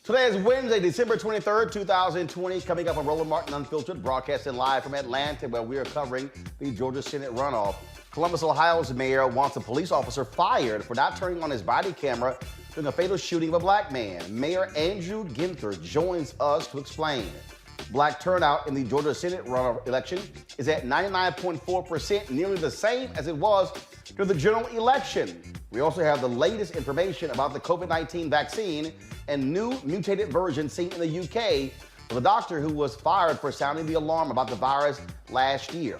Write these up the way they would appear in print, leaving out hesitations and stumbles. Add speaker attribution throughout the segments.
Speaker 1: Today is Wednesday, December 23rd, 2020. Coming up on Roland Martin Unfiltered, broadcasting live from Atlanta, where we are covering the Georgia Senate runoff. Columbus, Ohio's mayor wants a police officer fired for not turning on his body camera during a fatal shooting of a black man. Mayor Andrew Ginther joins us to explain. Black turnout in the Georgia Senate runoff election is at 99.4%, nearly the same as it was during the general election. We also have the latest information about the COVID-19 vaccine and new mutated version seen in the UK with a doctor who was fired for sounding the alarm about the virus last year.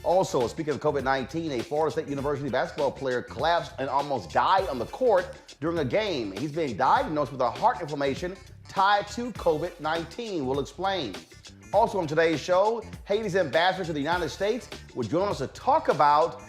Speaker 1: Also, speaking of COVID-19, a Florida State University basketball player collapsed and almost died on the court during a game. He's being diagnosed with a heart inflammation tied to COVID-19. We'll explain. Also on today's show, Haiti's ambassador to the United States will join us to talk about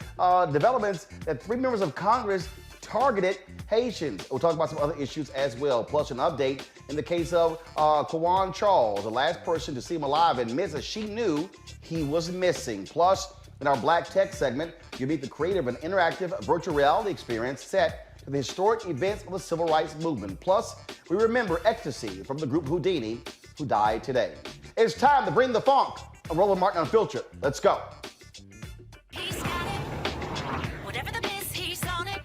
Speaker 1: developments that 3 members of Congress targeted Haitians. We'll talk about some other issues as well, plus an update in the case of Quan, the last person to see him alive, admits that she knew he was missing. Plus, in our Black Tech segment, you meet the creator of an interactive virtual reality experience set to the historic events of the Civil Rights Movement. Plus, we remember Ecstasy from the group Houdini, who died today. It's time to bring the funk on Roland Martin Unfiltered. Let's go.
Speaker 2: He's got it. Whatever the biz, he's on it.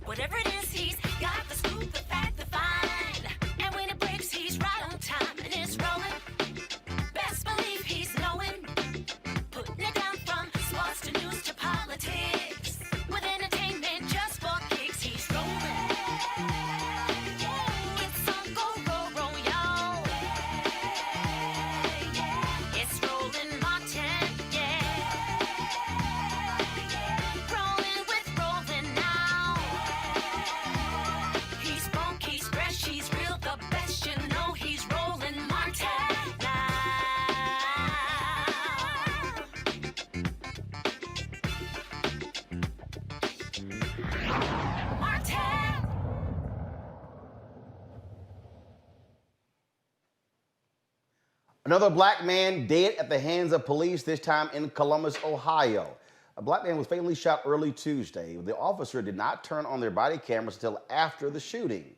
Speaker 2: Whatever it is, he's got the scoop, the fact, the find. And when it breaks, he's right on time and it's rolling. Best believe he's knowing. Putting it down from sports to news to politics. With entertainment just for kicks, he's rolling. It's on go, y'all. It's Roland Martin, yeah.
Speaker 1: Another black man dead at the hands of police, this time in Columbus, Ohio. A black man was fatally shot early Tuesday. The officer did not turn on their body cameras until after the shooting.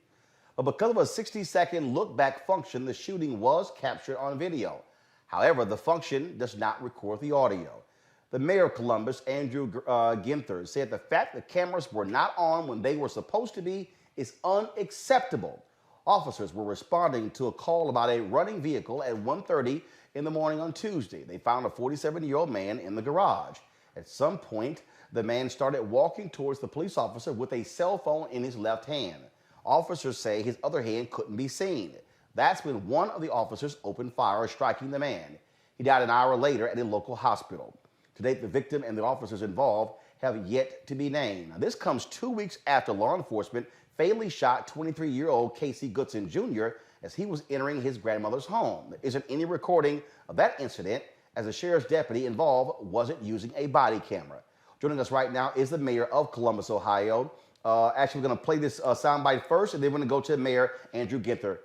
Speaker 1: But because of a 60-second look-back function, the shooting was captured on video. However, the function does not record the audio. The mayor of Columbus, Andrew Ginther, said the fact the cameras were not on when they were supposed to be is unacceptable. Officers were responding to a call about a running vehicle at 1:30 in the morning on Tuesday. They found a 47-year-old man in the garage. At some point, the man started walking towards the police officer with a cell phone in his left hand. Officers say his other hand couldn't be seen. That's when one of the officers opened fire, striking the man. He died an hour later at a local hospital. To date, the victim and the officers involved have yet to be named. Now, this comes 2 weeks after law enforcement fatally shot 23-year-old Casey Goodson Jr. as he was entering his grandmother's home. There isn't any recording of that incident, as the sheriff's deputy involved wasn't using a body camera. Joining us right now is the mayor of Columbus, Ohio. Actually, we're going to play this soundbite first, and then we're going to go to Mayor Andrew Ginther.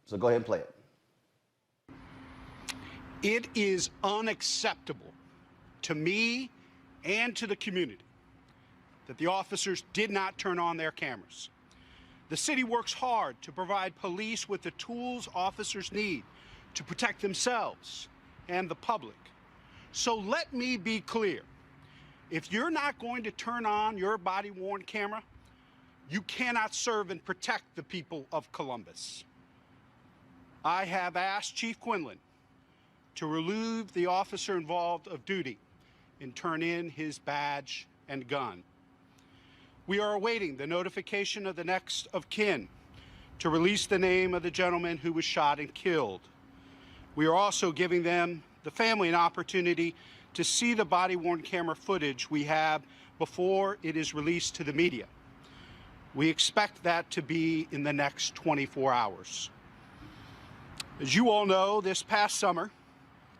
Speaker 1: So go ahead and play it.
Speaker 3: It is unacceptable to me and to the community that the officers did not turn on their cameras. The city works hard to provide police with the tools officers need to protect themselves and the public. So let me be clear. If you're not going to turn on your body-worn camera, you cannot serve and protect the people of Columbus. I have asked Chief Quinlan to relieve the officer involved of duty and turn in his badge and gun. We are awaiting the notification of the next of kin to release the name of the gentleman who was shot and killed. We are also giving them, the family, an opportunity to see the body-worn camera footage we have before it is released to the media. We expect that to be in the next 24 hours. As you all know, this past summer,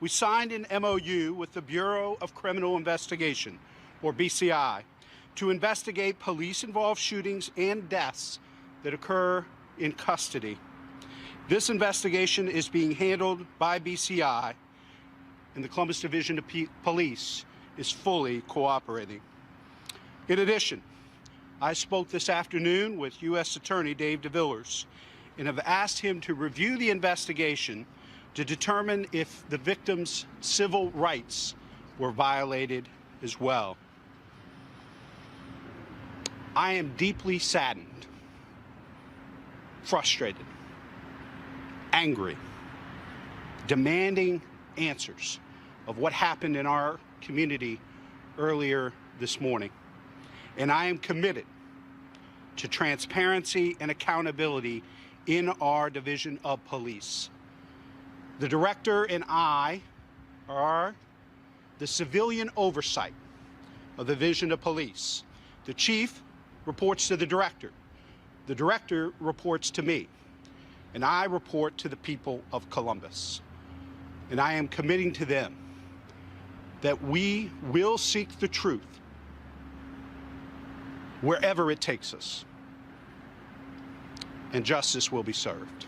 Speaker 3: we signed an MOU with the Bureau of Criminal Investigation, or BCI, to investigate police-involved shootings and deaths that occur in custody. This investigation is being handled by BCI, and the Columbus Division of Police is fully cooperating. In addition, I spoke this afternoon with U.S. Attorney Dave DeVillers and have asked him to review the investigation to determine if the victim's civil rights were violated as well. I am deeply saddened, frustrated, angry, demanding answers of what happened in our community earlier this morning. And I am committed to transparency and accountability in our Division of Police. The director and I are the civilian oversight of the Division of Police. The chief reports to the director. The director reports to me. And I report to the people of Columbus. And I am committing to them that we will seek the truth wherever it takes us, and justice will be served.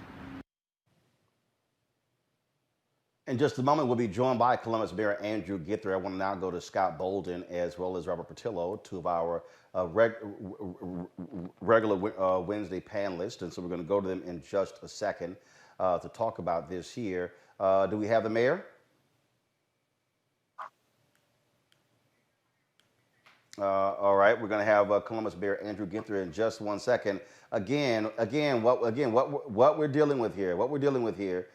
Speaker 1: In just a moment, we'll be joined by Columbus Mayor Andrew Ginther. I want to now go to Scott Bolden as well as Robert Patillo, two of our regular Wednesday panelists. And so we're going to go to them in just a second to talk about this here. Do we have the mayor? All right, we're going to have Columbus Mayor Andrew Ginther in just 1 second. What we're dealing with here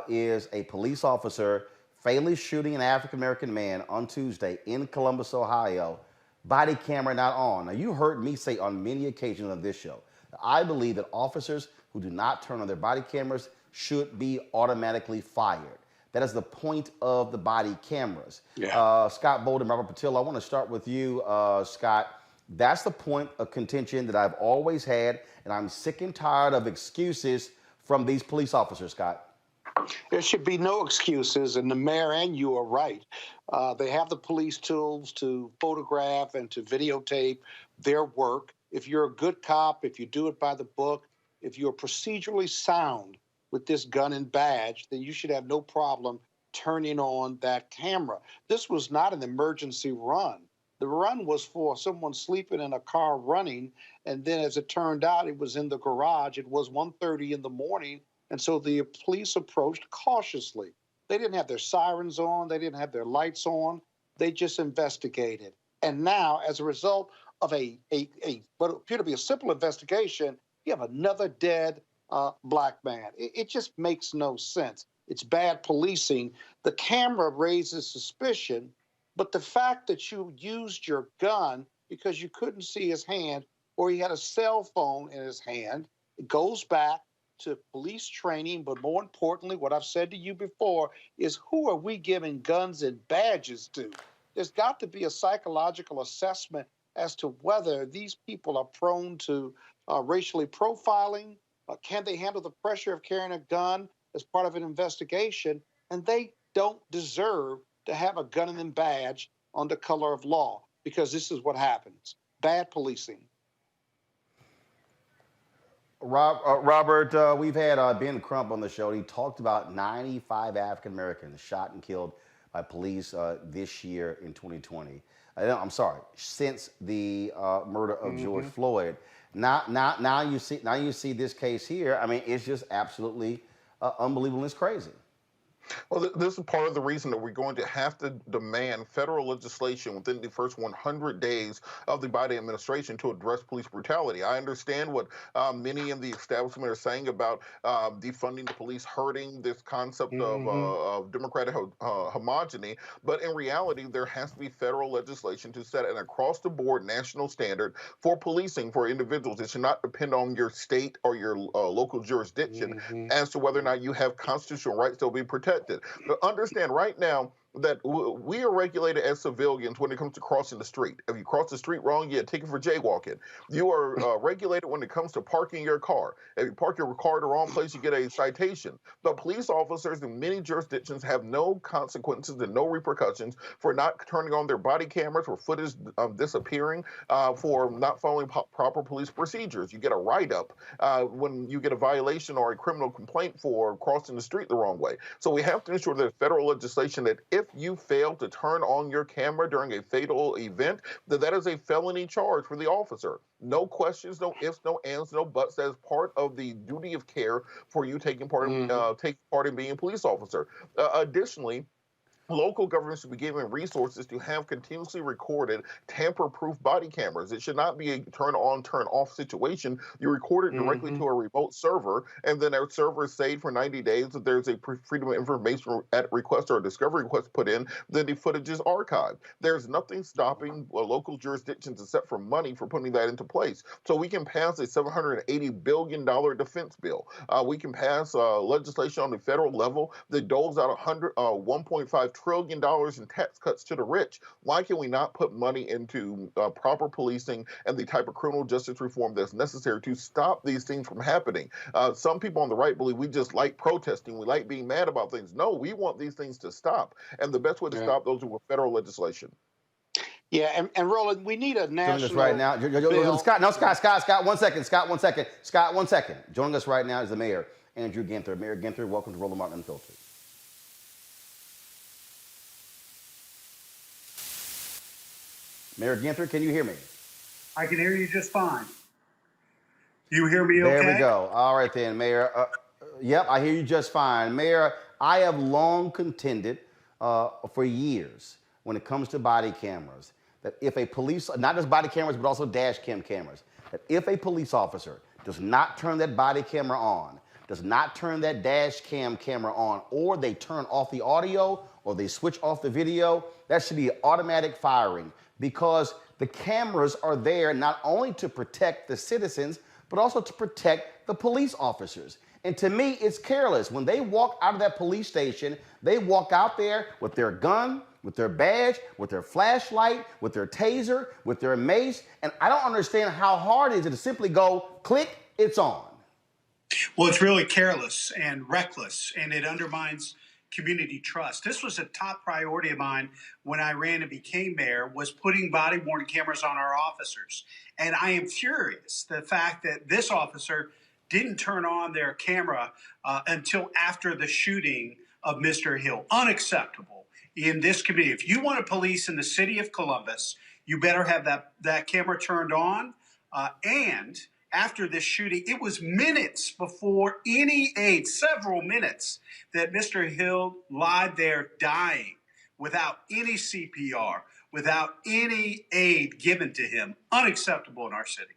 Speaker 1: is a police officer fatally shooting an African-American man on Tuesday in Columbus, Ohio. Body camera not on. Now, you heard me say on many occasions on this show, I believe that officers who do not turn on their body cameras should be automatically fired. That is the point of the body cameras. Yeah. Scott Bolden, Robert Patillo, I want to start with you, Scott. That's the point of contention that I've always had, and I'm sick and tired of excuses from these police officers, Scott.
Speaker 4: There should be no excuses, and the mayor and you are right. They have the police tools to photograph and to videotape their work. If you're a good cop, if you do it by the book, if you're procedurally sound, with this gun and badge, then you should have no problem turning on that camera. This was not an emergency run. The run was for someone sleeping in a car running, and then as it turned out, it was in the garage. It was 1:30 in the morning, and so the police approached cautiously. They didn't have their sirens on. They didn't have their lights on. They just investigated. And now, as a result of what appeared to be a simple investigation, you have another dead black man. It just makes no sense. It's bad policing. The camera raises suspicion, but the fact that you used your gun because you couldn't see his hand or he had a cell phone in his hand, it goes back to police training. But more importantly, what I've said to you before is, who are we giving guns and badges to? There's got to be a psychological assessment as to whether these people are prone to racially profiling. Can they handle the pressure of carrying a gun as part of an investigation? And they don't deserve to have a gun and badge under color of law, because this is what happens. Bad policing.
Speaker 1: Robert, we've had Ben Crump on the show. He talked about 95 African Americans shot and killed by police this year in 2020. I'm sorry, since the murder of George Floyd. Now you see this case here. I mean, it's just absolutely unbelievable. It's crazy.
Speaker 5: Well, this is part of the reason that we're going to have to demand federal legislation within the first 100 days of the Biden administration to address police brutality. I understand what many in the establishment are saying about defunding the police, hurting this concept of democratic homogeny. But in reality, there has to be federal legislation to set an across-the-board national standard for policing for individuals. It should not depend on your state or your local jurisdiction as to whether or not you have constitutional rights that will be protected. But understand right now that we are regulated as civilians when it comes to crossing the street. If you cross the street wrong, you get a ticket for jaywalking. You are regulated when it comes to parking your car. If you park your car in the wrong place, you get a citation. But police officers in many jurisdictions have no consequences and no repercussions for not turning on their body cameras, for footage disappearing, for not following proper police procedures. You get a write-up when you get a violation or a criminal complaint for crossing the street the wrong way. So we have to ensure that federal legislation that if you fail to turn on your camera during a fatal event, that is a felony charge for the officer. No questions, no ifs, no ands, no buts. That is part of the duty of care for you taking part in being a police officer. Additionally, local governments should be given resources to have continuously recorded, tamper-proof body cameras. It should not be a turn-on, turn-off situation. You record it directly to a remote server, and then our server is saved for 90 days. If there's a freedom of information at request or a discovery request put in, then the footage is archived. There's nothing stopping local jurisdictions except for money for putting that into place. So we can pass a $780 billion defense bill. We can pass legislation on the federal level that doles out $1.5 trillion in tax cuts to the rich. Why can we not put money into proper policing and the type of criminal justice reform that's necessary to stop these things from happening? Some people on the right believe we just like protesting, we like being mad about things. No, we want these things to stop. And the best way to stop those is with federal legislation.
Speaker 4: Yeah, and Roland, we need a national.
Speaker 1: Joining us right now, Scott, 1 second. Scott, 1 second. Joining us right now is the mayor, Andrew Ginther. Mayor Ginther, welcome to Roland Martin Unfiltered. Mayor Ginther, can you hear me?
Speaker 6: I can hear you just fine. You hear me okay?
Speaker 1: There we go. All right then, Mayor. Yep, I hear you just fine. Mayor, I have long contended for years when it comes to body cameras that if a police, not just body cameras, but also dash cam cameras, that if a police officer does not turn that body camera on, does not turn that dash cam camera on, or they turn off the audio or they switch off the video, that should be automatic firing, because the cameras are there not only to protect the citizens, but also to protect the police officers. And to me, it's careless. When they walk out of that police station, they walk out there with their gun, with their badge, with their flashlight, with their taser, with their mace. And I don't understand how hard it is to simply go, click, it's on.
Speaker 6: Well, it's really careless and reckless, and it undermines community trust. This was a top priority of mine when I ran and became mayor, was putting body-worn cameras on our officers. And I am furious the fact that this officer didn't turn on their camera until after the shooting of Mr. Hill. Unacceptable in this community. If you want to police in the city of Columbus, you better have that camera turned on. And after this shooting, it was minutes before any aid, several minutes, that Mr. Hill lied there dying without any CPR, without any aid given to him. Unacceptable in our city.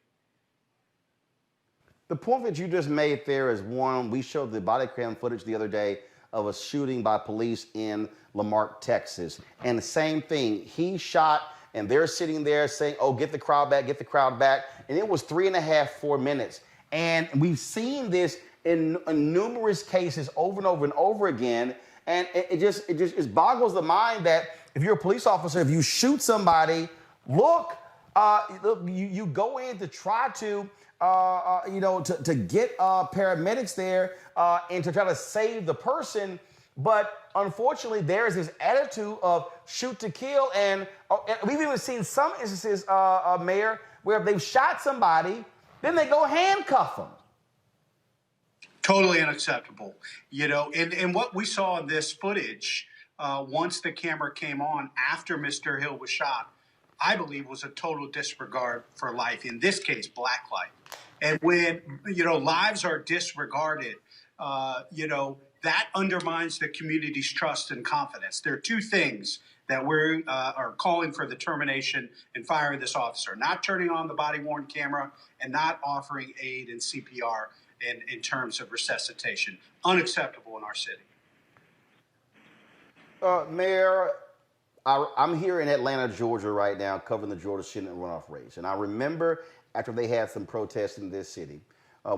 Speaker 1: The point that you just made there is one, we showed the body cam footage the other day of a shooting by police in Lamarck, Texas. And the same thing, he shot and they're sitting there saying, oh, get the crowd back, get the crowd back. And it was 3.5, 4 minutes. And we've seen this in numerous cases over and over and over again. And it just boggles the mind that if you're a police officer, if you shoot somebody, look, you go in to try to, to get paramedics there and to try to save the person. But unfortunately, there's this attitude of shoot to kill. And we've even seen some instances, Mayor, where they've shot somebody, then they go handcuff them.
Speaker 6: Totally unacceptable. And what we saw in this footage, once the camera came on after Mr. Hill was shot, I believe was a total disregard for life, in this case, Black life. And when, lives are disregarded, that undermines the community's trust and confidence. There are two things that we are calling for the termination and firing this officer: not turning on the body-worn camera and not offering aid and CPR in terms of resuscitation. Unacceptable in our city.
Speaker 1: Mayor, I'm here in Atlanta, Georgia right now, covering the Georgia Senate runoff race. And I remember after they had some protests in this city,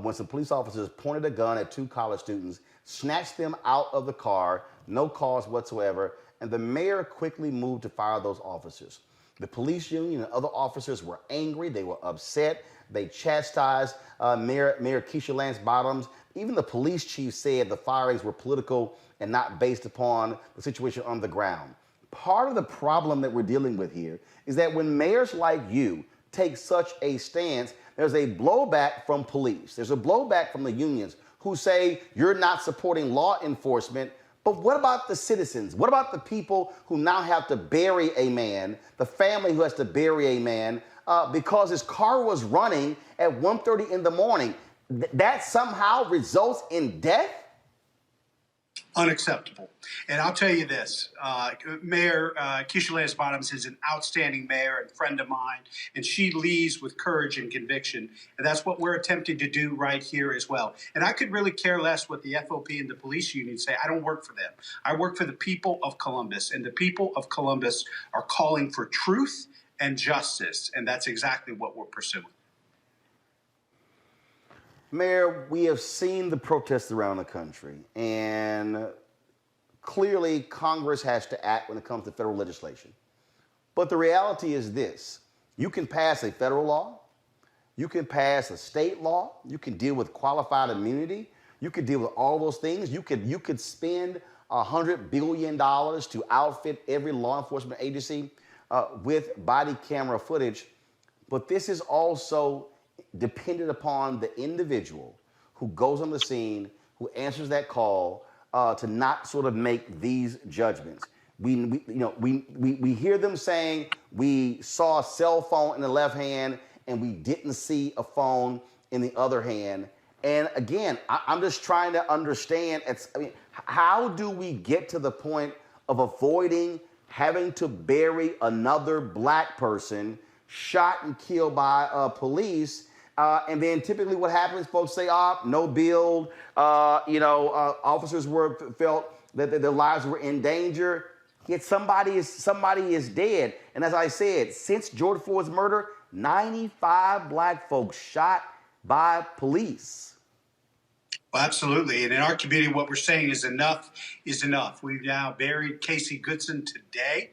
Speaker 1: when some police officers pointed a gun at 2 college students, snatched them out of the car, no cause whatsoever, and the mayor quickly moved to fire those officers. The police union and other officers were angry, they were upset, they chastised Mayor Keisha Lance Bottoms. Even the police chief said the firings were political and not based upon the situation on the ground. Part of the problem that we're dealing with here is that when mayors like you take such a stance, there's a blowback from police. There's a blowback from the unions who say you're not supporting law enforcement. But what about the citizens? What about the people who now have to bury a man, the family who has to bury a man because his car was running at 1:30 in the morning? That somehow results in death?
Speaker 6: Unacceptable. And I'll tell you this, Mayor Keisha Lance Bottoms is an outstanding mayor and friend of mine, and she leads with courage and conviction. And that's what we're attempting to do right here as well. And I could really care less what the FOP and the police union say. I don't work for them. I work for the people of Columbus, and the people of Columbus are calling for truth and justice, and that's exactly what we're pursuing.
Speaker 1: Mayor, we have seen the protests around the country, and clearly Congress has to act when it comes to federal legislation. But the reality is this: you can pass a federal law, you can pass a state law, you can deal with qualified immunity, you could deal with all those things. You could spend $100 billion to outfit every law enforcement agency with body camera footage. But this is also dependent upon the individual who goes on the scene, who answers that call, to not sort of make these judgments. We hear them saying we saw a cell phone in the left hand and we didn't see a phone in the other hand. And again, I'm just trying to understand, how do we get to the point of avoiding having to bury another Black person shot and killed by police? And then typically what happens, folks say, no build, officers felt that their lives were in danger, yet somebody is dead. And as I said, since George Floyd's murder, 95 Black folks shot by police.
Speaker 6: Well, absolutely. And in our community, what we're saying is enough is enough. We've now buried Casey Goodson today.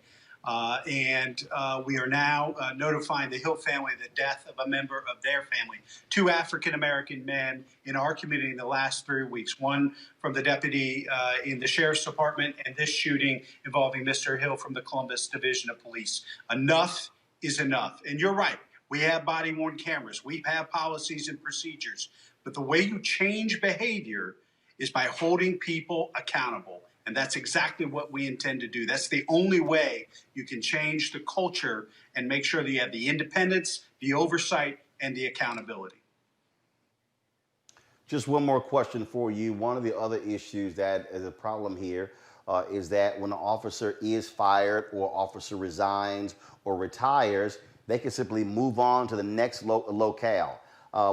Speaker 6: And we are now notifying the Hill family of the death of a member of their family. 2 African-American men in our community in the last 3 weeks, one from the deputy in the sheriff's department, and this shooting involving Mr. Hill from the Columbus Division of Police. Enough is enough. And you're right. We have body-worn cameras. We have policies and procedures. But the way you change behavior is by holding people accountable. And that's exactly what we intend to do. That's the only way you can change the culture and make sure that you have the independence, the oversight, and the accountability.
Speaker 1: Just one more question for you. One of the other issues that is a problem here is that when an officer is fired or officer resigns or retires, they can simply move on to the next locale.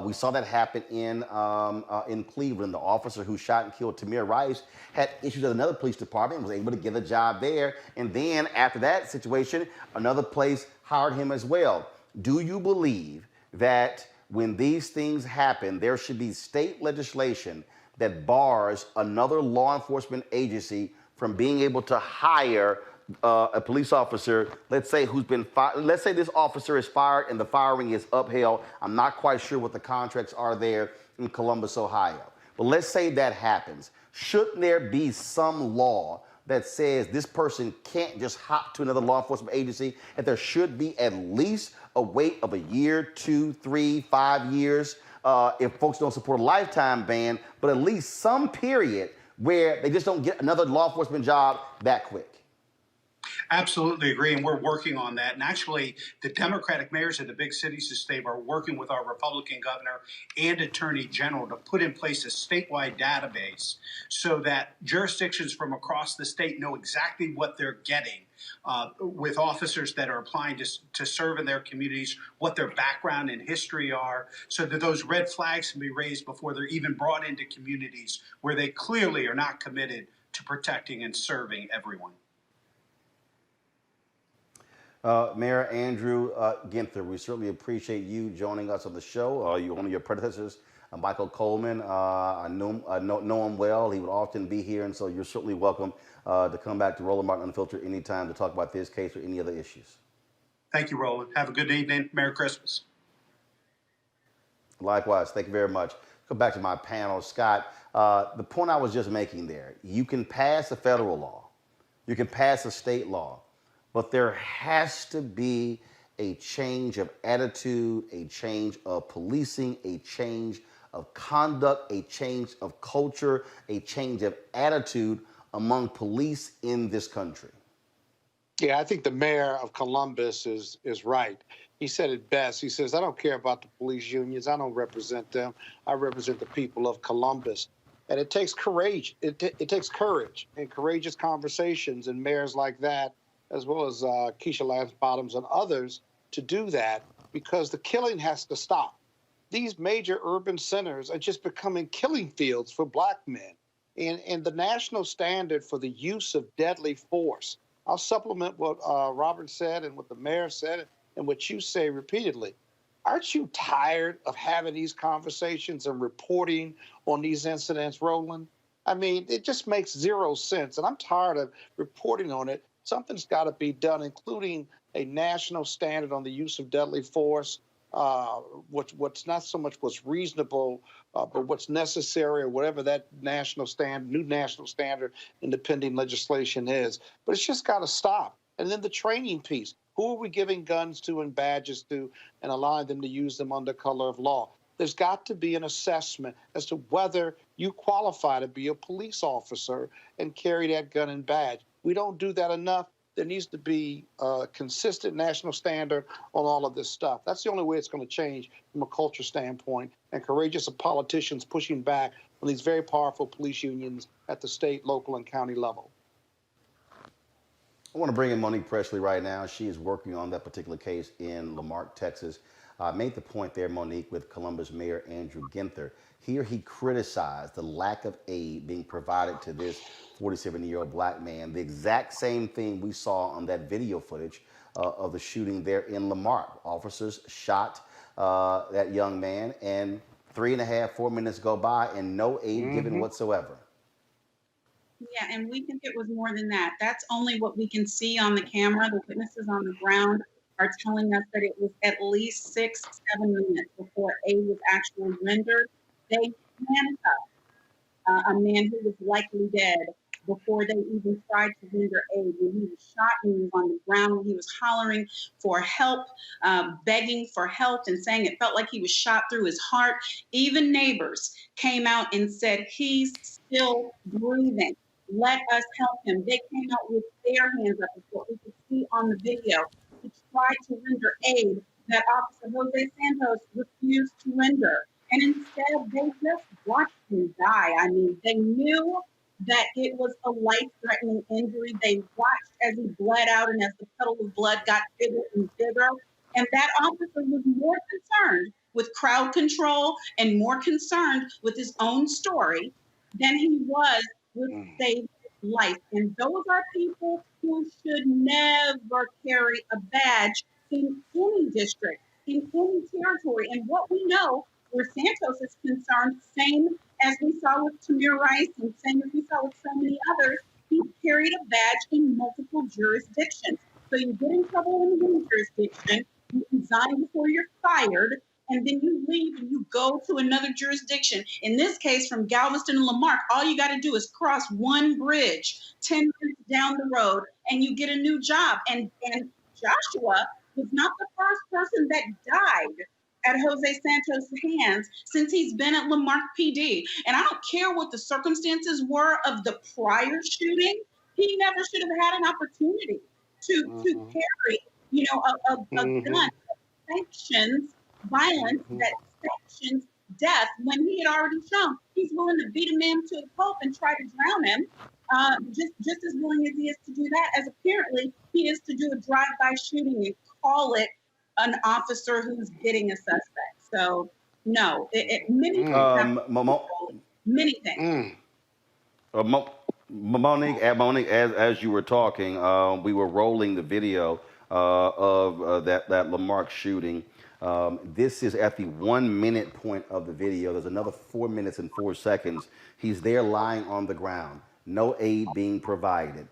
Speaker 1: We saw that happen in Cleveland. The officer who shot and killed Tamir Rice had issues at another police department and was able to get a job there. And then after that situation, another place hired him as well. Do you believe that when these things happen, there should be state legislation that bars another law enforcement agency from being able to hire a police officer, let's say, who's been fired? Let's say this officer is fired and the firing is upheld. I'm not quite sure what the contracts are there in Columbus, Ohio. But let's say that happens. Shouldn't there be some law that says this person can't just hop to another law enforcement agency, that there should be at least a wait of a year, 2, 3, 5 years, if folks don't support a lifetime ban, but at least some period where they just don't get another law enforcement job that quick?
Speaker 6: Absolutely agree, and we're working on that. And actually, the Democratic mayors of the big cities of the state are working with our Republican governor and attorney general to put in place a statewide database so that jurisdictions from across the state know exactly what they're getting with officers that are applying to serve in their communities, what their background and history are, so that those red flags can be raised before they're even brought into communities where they clearly are not committed to protecting and serving everyone.
Speaker 1: Mayor Andrew Ginther, we certainly appreciate you joining us on the show. One of your predecessors, Michael Coleman, I know him well. He would often be here, and so you're certainly welcome to come back to Roland Martin Unfiltered anytime to talk about this case or any other issues.
Speaker 6: Thank you, Roland. Have a good evening. Merry Christmas.
Speaker 1: Likewise. Thank you very much. Go back to my panel. Scott, the point I was just making there, you can pass a federal law, you can pass a state law, but there has to be a change of attitude, a change of policing, a change of conduct, a change of culture, a change of attitude among police in this country.
Speaker 4: Yeah, I think the mayor of Columbus is right. He said it best. He says, I don't care about the police unions. I don't represent them. I represent the people of Columbus. And it takes courage. It takes courage and courageous conversations and mayors like that, as well as Keisha Lance Bottoms and others, to do that, because the killing has to stop. These major urban centers are just becoming killing fields for black men. And the national standard for the use of deadly force, I'll supplement what Robert said and what the mayor said and what you say repeatedly. Aren't you tired of having these conversations and reporting on these incidents, Roland? I mean, it just makes zero sense, and I'm tired of reporting on it. Something's got to be done, including a national standard on the use of deadly force, what's not so much what's reasonable, but what's necessary, or whatever that national standard, new national standard in the pending legislation is. But it's just got to stop. And then the training piece. Who are we giving guns to and badges to and allowing them to use them under color of law? There's got to be an assessment as to whether you qualify to be a police officer and carry that gun and badge. We don't do that enough. There needs to be a consistent national standard on all of this stuff. That's the only way it's going to change from a culture standpoint, and courageous politicians pushing back on these very powerful police unions at the state, local, and county level.
Speaker 1: I want to bring in Monique Presley right now. She is working on that particular case in Lamarck, Texas. I made the point there, Monique, with Columbus Mayor Andrew Ginther. Here he criticized the lack of aid being provided to this 47-year-old black man, the exact same thing we saw on that video footage of the shooting there in Lamarck. Officers shot that young man, and 3.5, 4 minutes go by and no aid given whatsoever.
Speaker 7: Yeah, and we think it was more than that. That's only what we can see on the camera. The witnesses on the ground are telling us that it was at least 6, 7 minutes before aid was actually rendered. They handcuffed a man who was likely dead before they even tried to render aid. When he was shot, when he was on the ground, when he was hollering for help, begging for help and saying it felt like he was shot through his heart. Even neighbors came out and said, he's still breathing. Let us help him. They came out with their hands up, is what we could see on the video, to try to render aid that Officer Jose Santos refused to render. And instead, they just watched him die. I mean, they knew that it was a life-threatening injury. They watched as he bled out and as the puddle of blood got bigger and bigger. And that officer was more concerned with crowd control and more concerned with his own story than he was with saving his life. And those are people who should never carry a badge in any district, in any territory. And what we know where Santos is concerned, same as we saw with Tamir Rice and same as we saw with so many others, he carried a badge in multiple jurisdictions. So you get in trouble in one jurisdiction, you resign before you're fired, and then you leave and you go to another jurisdiction. In this case, from Galveston and Lamarck, all you got to do is cross one bridge 10 minutes down the road and you get a new job. And Joshua was not the first person that died at Jose Santos' hands since he's been at Lamarck PD. And I don't care what the circumstances were of the prior shooting, he never should have had an opportunity to carry, a gun that sanctions violence, that sanctions death, when he had already shown he's willing to beat a man to a pulp and try to drown him, just as willing as he is to do that, as apparently he is to do a drive-by shooting and call it an officer who's getting a suspect. So, no, many things.
Speaker 1: Monique, as you were talking, we were rolling the video of that Lamarck shooting. This is at the 1 minute point of the video. There's another 4 minutes and 4 seconds. He's there lying on the ground. No aid being provided.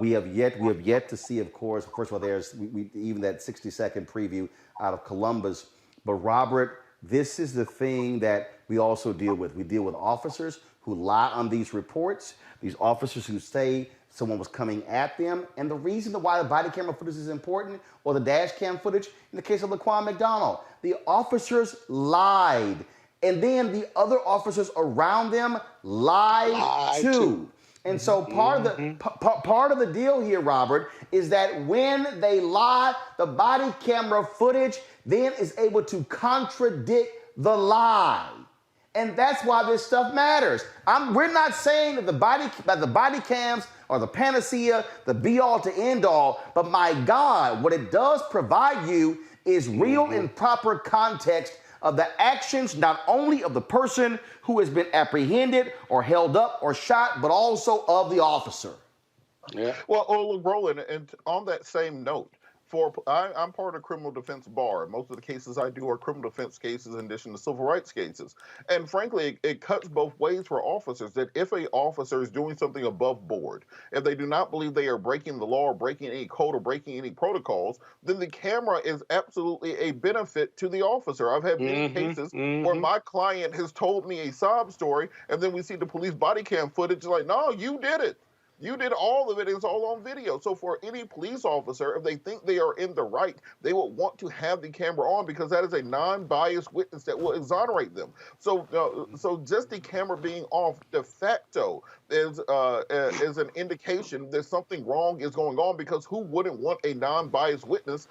Speaker 1: We have yet to see, of course. First of all, there's even that 60-second preview out of Columbus. But Robert, this is the thing that we also deal with. We deal with officers who lie on these reports. These officers who say someone was coming at them. And the reason why the body camera footage is important, or the dash cam footage, in the case of Quan McDonald, the officers lied. And then the other officers around them lied too. And so part of the deal here, Robert, is that when they lie, the body camera footage then is able to contradict the lie. And that's why this stuff matters. We're not saying that the body cams are the panacea, the be-all to end-all, but my God, what it does provide you is real and proper context of the actions, not only of the person who has been apprehended or held up or shot, but also of the officer.
Speaker 5: Yeah. Well, look, Roland, and on that same note, I'm part of criminal defense bar. Most of the cases I do are criminal defense cases in addition to civil rights cases. And frankly, it cuts both ways for officers, that if an officer is doing something above board, if they do not believe they are breaking the law or breaking any code or breaking any protocols, then the camera is absolutely a benefit to the officer. I've had many cases where my client has told me a sob story, and then we see the police body cam footage like, no, you did it. You did all of it. It's all on video. So for any police officer, if they think they are in the right, they will want to have the camera on because that is a non-biased witness that will exonerate them. So just the camera being off de facto is an indication that something wrong is going on, because who wouldn't want a non-biased witness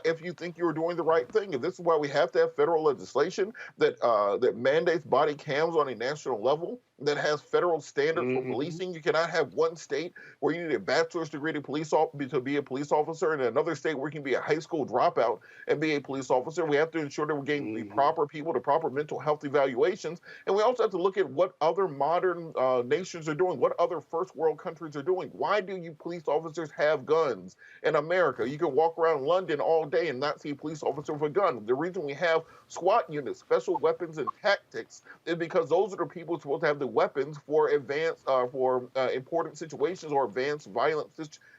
Speaker 5: if you think you're doing the right thing? And this is why we have to have federal legislation that mandates body cams on a national level, that has federal standards for policing. You cannot have one state where you need a bachelor's degree to be a police officer, and another state where you can be a high school dropout and be a police officer. We have to ensure that we're getting the proper people, the proper mental health evaluations. And we also have to look at what other modern nations are doing, what other first world countries are doing. Why do you police officers have guns in America? You can walk around London all day and not see a police officer with a gun. The reason we have SWAT units, special weapons and tactics, is because those are the people supposed to have the weapons for important situations or advanced violent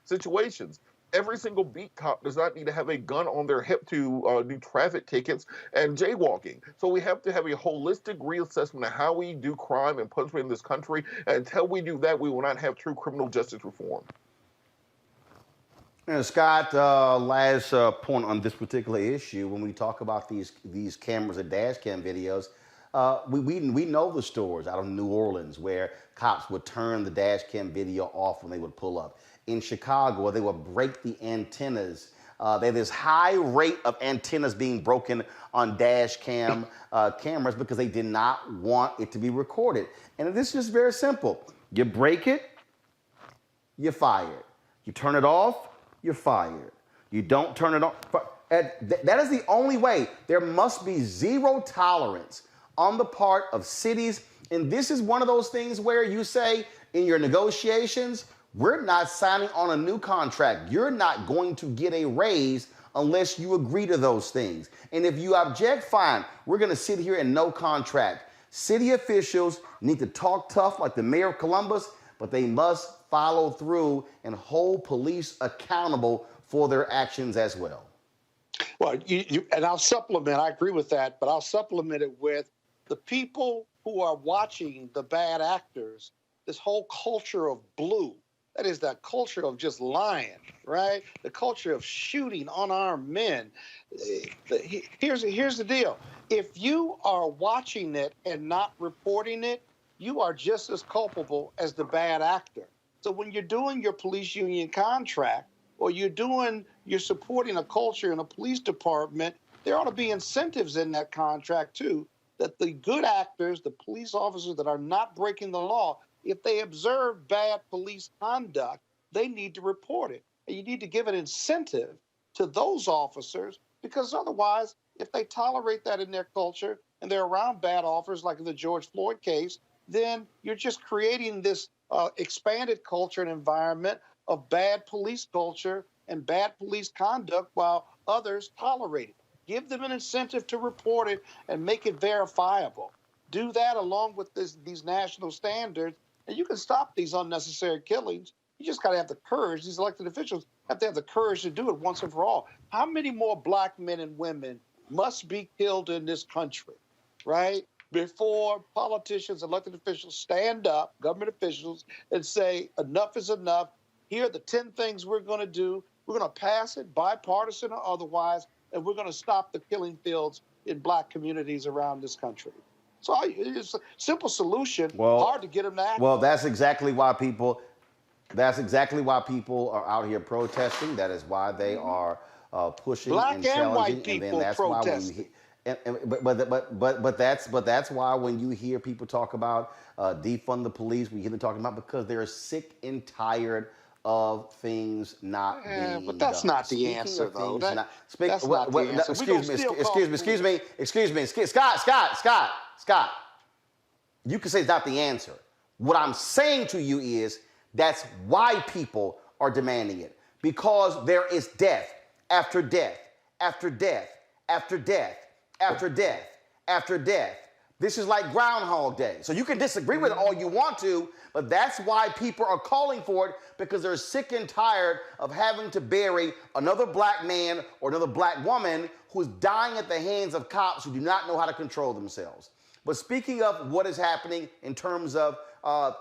Speaker 5: situations. Every single beat cop does not need to have a gun on their hip to do traffic tickets and jaywalking. So we have to have a holistic reassessment of how we do crime and punishment in this country. And until we do that, we will not have true criminal justice reform.
Speaker 1: And Scott, last point on this particular issue, when we talk about these cameras and dash cam videos, we know the stories out of New Orleans where cops would turn the dash cam video off when they would pull up. In Chicago, where they would break the antennas. There's this high rate of antennas being broken on dash cam cameras because they did not want it to be recorded. And this is just very simple. You break it, you're fired. You turn it off, you're fired. You don't turn it on. That is the only way. There must be zero tolerance on the part of cities. And this is one of those things where you say in your negotiations, we're not signing on a new contract. You're not going to get a raise unless you agree to those things. And if you object, fine. We're going to sit here in no contract. City officials need to talk tough like the mayor of Columbus, but they must follow through and hold police accountable for their actions as well.
Speaker 4: Well, and I'll supplement, I agree with that, but I'll supplement it with the people who are watching the bad actors, this whole culture of blue. That is that culture of just lying, right? The culture of shooting unarmed men. Here's the deal. If you are watching it and not reporting it, you are just as culpable as the bad actor. So when you're doing your police union contract or you're supporting a culture in a police department, there ought to be incentives in that contract too, that the good actors, the police officers that are not breaking the law, if they observe bad police conduct, they need to report it. And you need to give an incentive to those officers, because otherwise, if they tolerate that in their culture and they're around bad officers, like in the George Floyd case, then you're just creating this expanded culture and environment of bad police culture and bad police conduct while others tolerate it. Give them an incentive to report it and make it verifiable. Do that along with these national standards, and you can stop these unnecessary killings. You just got to have the courage. These elected officials have to have the courage to do it once and for all. How many more black men and women must be killed in this country, right, before politicians, elected officials stand up, government officials, and say, enough is enough. Here are the 10 things we're going to do. We're going to pass it, bipartisan or otherwise, and we're going to stop the killing fields in black communities around this country. So it's a simple solution, hard to get them to act.
Speaker 1: Well, that's exactly why people are out here protesting. That is why they are pushing
Speaker 4: black
Speaker 1: and
Speaker 4: challenging.
Speaker 1: White
Speaker 4: and then
Speaker 1: people
Speaker 4: that's protesting.
Speaker 1: But that's why when you hear people talk about defund the police, we hear them talking about because they're sick and tired of things not being
Speaker 4: but that's
Speaker 1: done.
Speaker 4: not the answer, though. That's not the answer.
Speaker 1: Scott, you can say it's not the answer. What I'm saying to you is that's why people are demanding it, because there is death after death after death after death after death after death. This is like Groundhog Day. So you can disagree with it all you want to, but that's why people are calling for it, because they're sick and tired of having to bury another black man or another black woman who's dying at the hands of cops who do not know how to control themselves. But speaking of what is happening in terms of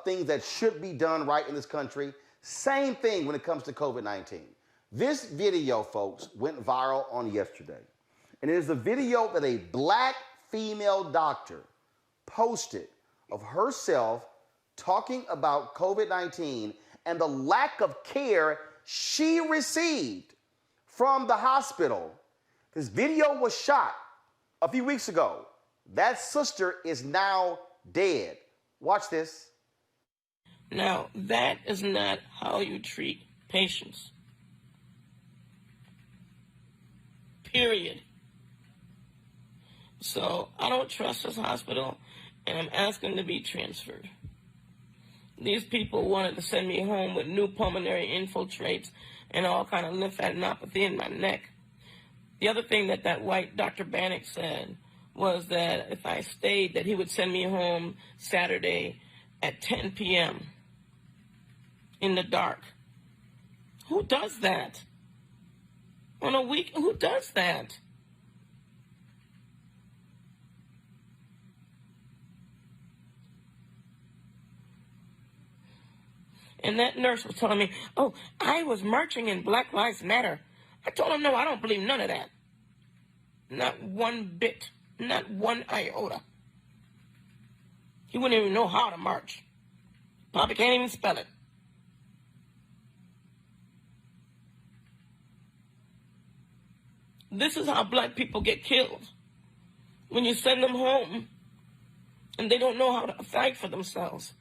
Speaker 1: things that should be done right in this country, same thing when it comes to COVID-19. This video, folks, went viral on yesterday. And it is a video that a black female doctor posted of herself talking about COVID-19 and the lack of care she received from the hospital. This video was shot a few weeks ago. That sister is now dead. Watch this.
Speaker 8: Now, that is not how you treat patients. Period. So I don't trust this hospital, and I'm asking to be transferred. These people wanted to send me home with new pulmonary infiltrates and all kind of lymphadenopathy in my neck. The other thing that white Dr. Bannock said was that if I stayed, that he would send me home Saturday at 10 p.m. in the dark. Who does that? on a week. Who does that? And that nurse was telling me, oh, I was marching in Black Lives Matter. I told him, no, I don't believe none of that. Not one bit. Not one iota. He wouldn't even know how to march. Probably can't even spell it. This is how black people get killed. When you send them home and they don't know how to fight for themselves.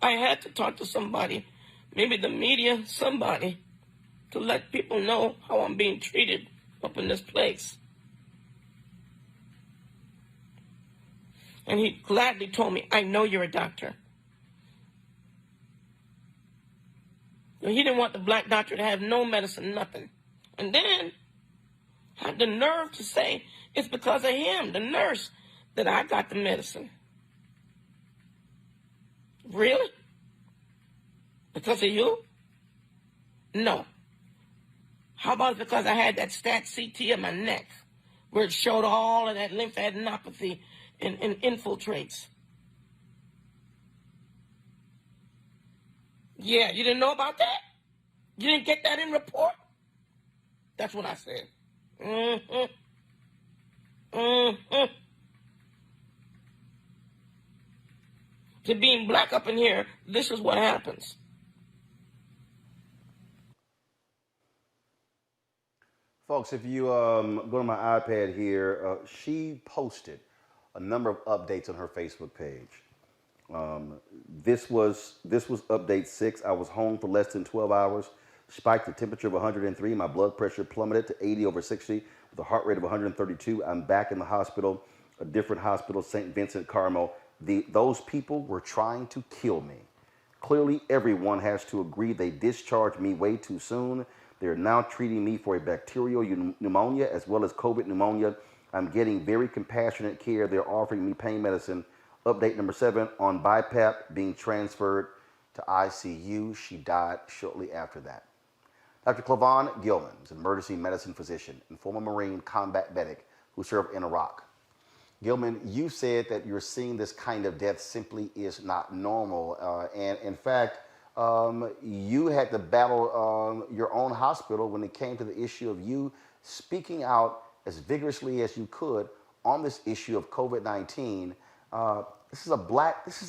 Speaker 8: I had to talk to somebody, maybe the media, somebody, to let people know how I'm being treated up in this place. And he gladly told me, I know you're a doctor. And he didn't want the black doctor to have no medicine, nothing. And then had the nerve to say it's because of him, the nurse, that I got the medicine. Really? Because of you? No. How about because I had that stat CT in my neck where it showed all of that lymphadenopathy and infiltrates? Yeah, you didn't know about that? You didn't get that in report? That's what I said. To being black up in here, this is what happens.
Speaker 1: Folks, if you go to my iPad here, she posted a number of updates on her Facebook page. This was update 6. I was home for less than 12 hours. Spiked the temperature of 103. My blood pressure plummeted to 80/60 with a heart rate of 132. I'm back in the hospital, a different hospital, St. Vincent Carmel. Those people were trying to kill me. Clearly, everyone has to agree they discharged me way too soon. They're now treating me for a bacterial pneumonia as well as COVID pneumonia. I'm getting very compassionate care. They're offering me pain medicine. Update number 7 on BiPAP being transferred to ICU. She died shortly after that. Dr. Clavon Gilman is an emergency medicine physician and former Marine combat medic who served in Iraq. Gilman, you said that you're seeing this kind of death simply is not normal. And in fact, you had to battle your own hospital when it came to the issue of you speaking out as vigorously as you could on this issue of COVID-19. This is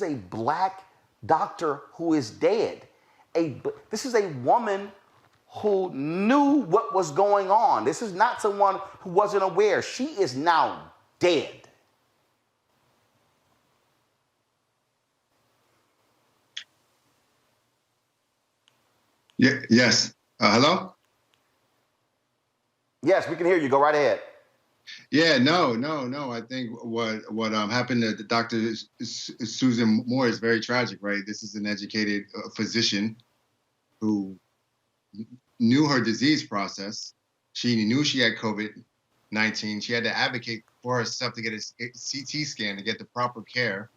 Speaker 1: a black doctor who is dead. This is a woman who knew what was going on. This is not someone who wasn't aware. She is now dead.
Speaker 9: Yeah, yes. Hello?
Speaker 1: Yes, we can hear you. Go right ahead.
Speaker 9: Yeah, no. I think what happened to Dr. Susan Moore is very tragic, right? This is an educated physician who knew her disease process. She knew she had COVID-19. She had to advocate for herself to get a CT scan to get the proper care.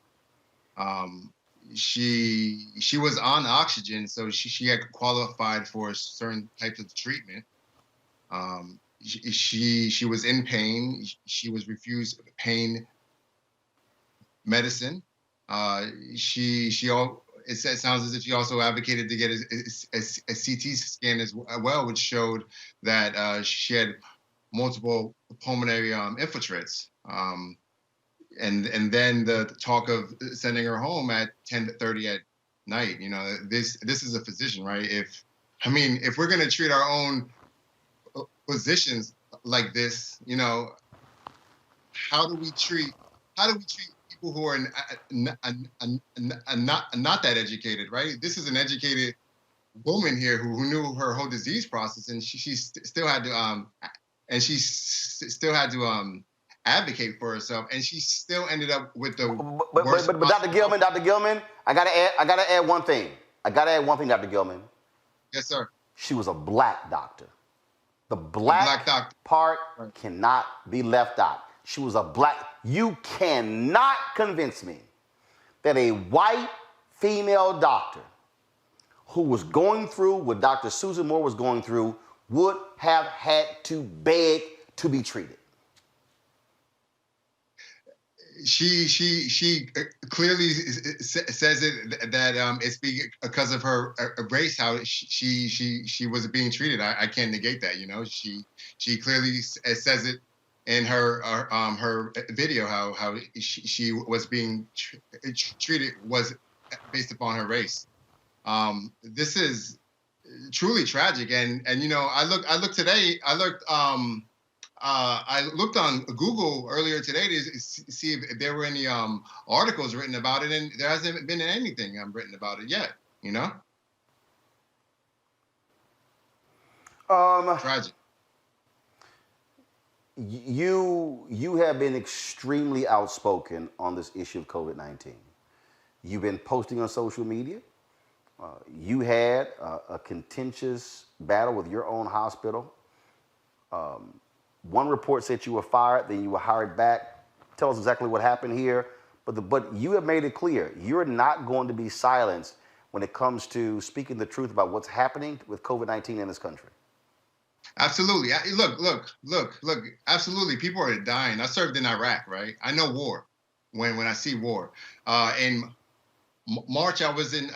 Speaker 9: She was on oxygen, so she had qualified for certain types of treatment. She was in pain. She was refused pain medicine. It sounds as if she also advocated to get a CT scan as well, which showed that she had multiple pulmonary infiltrates. And then the talk of sending her home at 10:30 at night. You know, this is a physician, right? If we're gonna treat our own physicians like this, you know, how do we treat people who are not that educated, right? This is an educated woman here who knew her whole disease process, and she still had to advocate for herself, and she still ended up with the worst.
Speaker 1: But Dr. Gilman, I gotta add one thing. Dr. Gilman.
Speaker 9: Yes, sir.
Speaker 1: She was a black doctor. The black doctor part cannot be left out. She was a black. You cannot convince me that a white female doctor who was going through what Dr. Susan Moore was going through would have had to beg to be treated?
Speaker 9: She clearly says it that it's because of her race how she was being treated. I can't negate that. You know, she clearly says it in her video how she was being treated was based upon her race. This is truly tragic, and you know, I looked today. I looked on Google earlier today to see if there were any articles written about it, and there hasn't been anything written about it yet. You know, tragic.
Speaker 1: You have been extremely outspoken on this issue of COVID-19. You've been posting on social media. You had a contentious battle with your own hospital. One report said you were fired, then you were hired back. Tell us exactly what happened here. But you have made it clear you're not going to be silenced when it comes to speaking the truth about what's happening with COVID-19 in this country.
Speaker 9: Absolutely. Look. Absolutely, people are dying. I served in Iraq, right? I know war. When I see war, in March I was in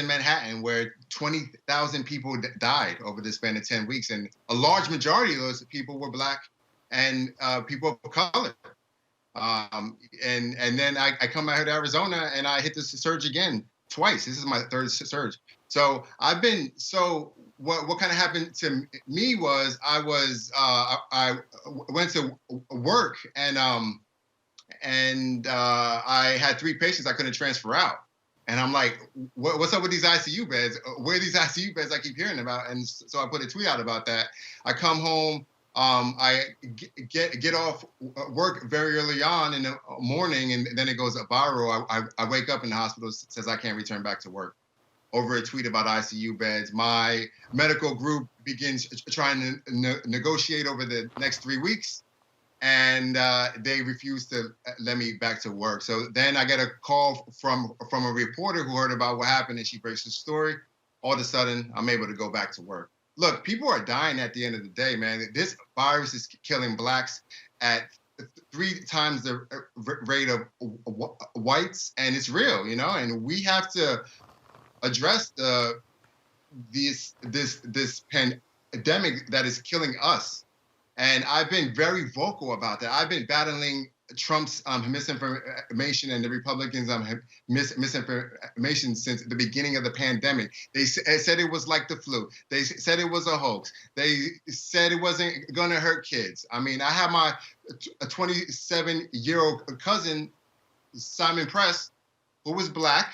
Speaker 9: Manhattan, where 20,000 people died over the span of 10 weeks. And a large majority of those people were Black and people of color. And then I come out here to Arizona and I hit this surge again twice. This is my third surge. So what kind of happened to me was I went to work and I had 3 patients I couldn't transfer out. And I'm like, what's up with these ICU beds? Where are these ICU beds I keep hearing about? And so I put a tweet out about that. I come home, I get off work very early on in the morning, and then it goes viral. I wake up in the hospital, says I can't return back to work over a tweet about ICU beds. My medical group begins trying to negotiate over the next 3 weeks. And they refused to let me back to work. So then I get a call from a reporter who heard about what happened, and she breaks the story. All of a sudden, I'm able to go back to work. Look, people are dying at the end of the day, man. This virus is killing Blacks at 3 times the rate of whites, and it's real, you know. And we have to address this pandemic that is killing us. And I've been very vocal about that. I've been battling Trump's misinformation and the Republicans' misinformation since the beginning of the pandemic. They said it was like the flu. They said it was a hoax. They said it wasn't going to hurt kids. I mean, I have my 27-year-old cousin, Simon Press, who was Black,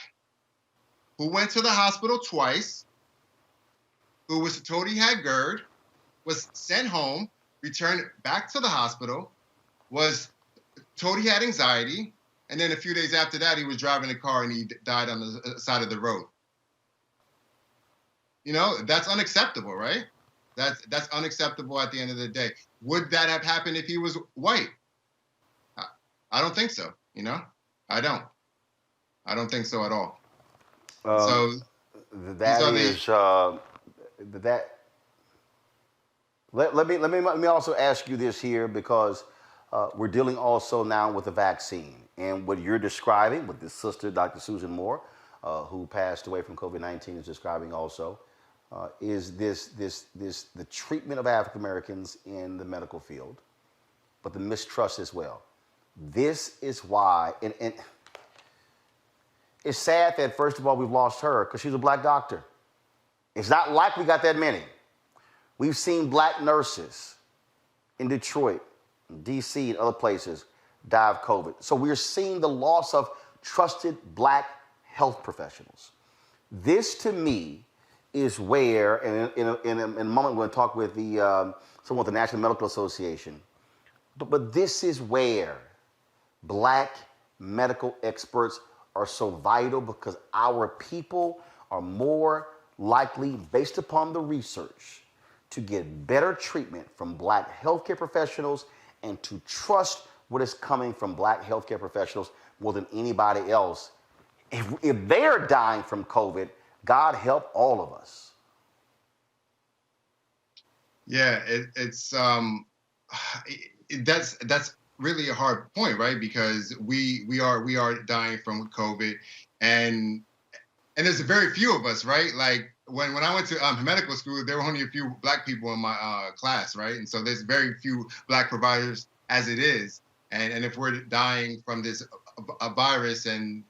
Speaker 9: who went to the hospital twice, who was told he had GERD, was sent home, returned back to the hospital, was told he had anxiety, and then a few days after that, he was driving a car and he died on the side of the road. You know, that's unacceptable, right? That's unacceptable at the end of the day. Would that have happened if he was white? I don't think so, you know? I don't think so at all.
Speaker 1: Let me also ask you this here, because we're dealing also now with the vaccine, and what you're describing, what this sister, Dr. Susan Moore, who passed away from COVID-19, is describing also, is the treatment of African Americans in the medical field, but the mistrust as well. This is why, and it's sad that first of all we've lost her because she's a Black doctor. It's not like we got that many. We've seen Black nurses in Detroit, DC, and other places die of COVID. So we're seeing the loss of trusted Black health professionals. This, to me, is where, and in a moment we're going to talk with someone with the National Medical Association, but this is where Black medical experts are so vital, because our people are more likely, based upon the research, to get better treatment from Black healthcare professionals and to trust what is coming from Black healthcare professionals more than anybody else. If they're dying from COVID, God help all of us.
Speaker 9: Yeah, that's really a hard point, right? Because we are dying from COVID, and there's very few of us, right? Like when I went to medical school, there were only a few Black people in my class, right? And so there's very few Black providers as it is, and if we're dying from this a virus and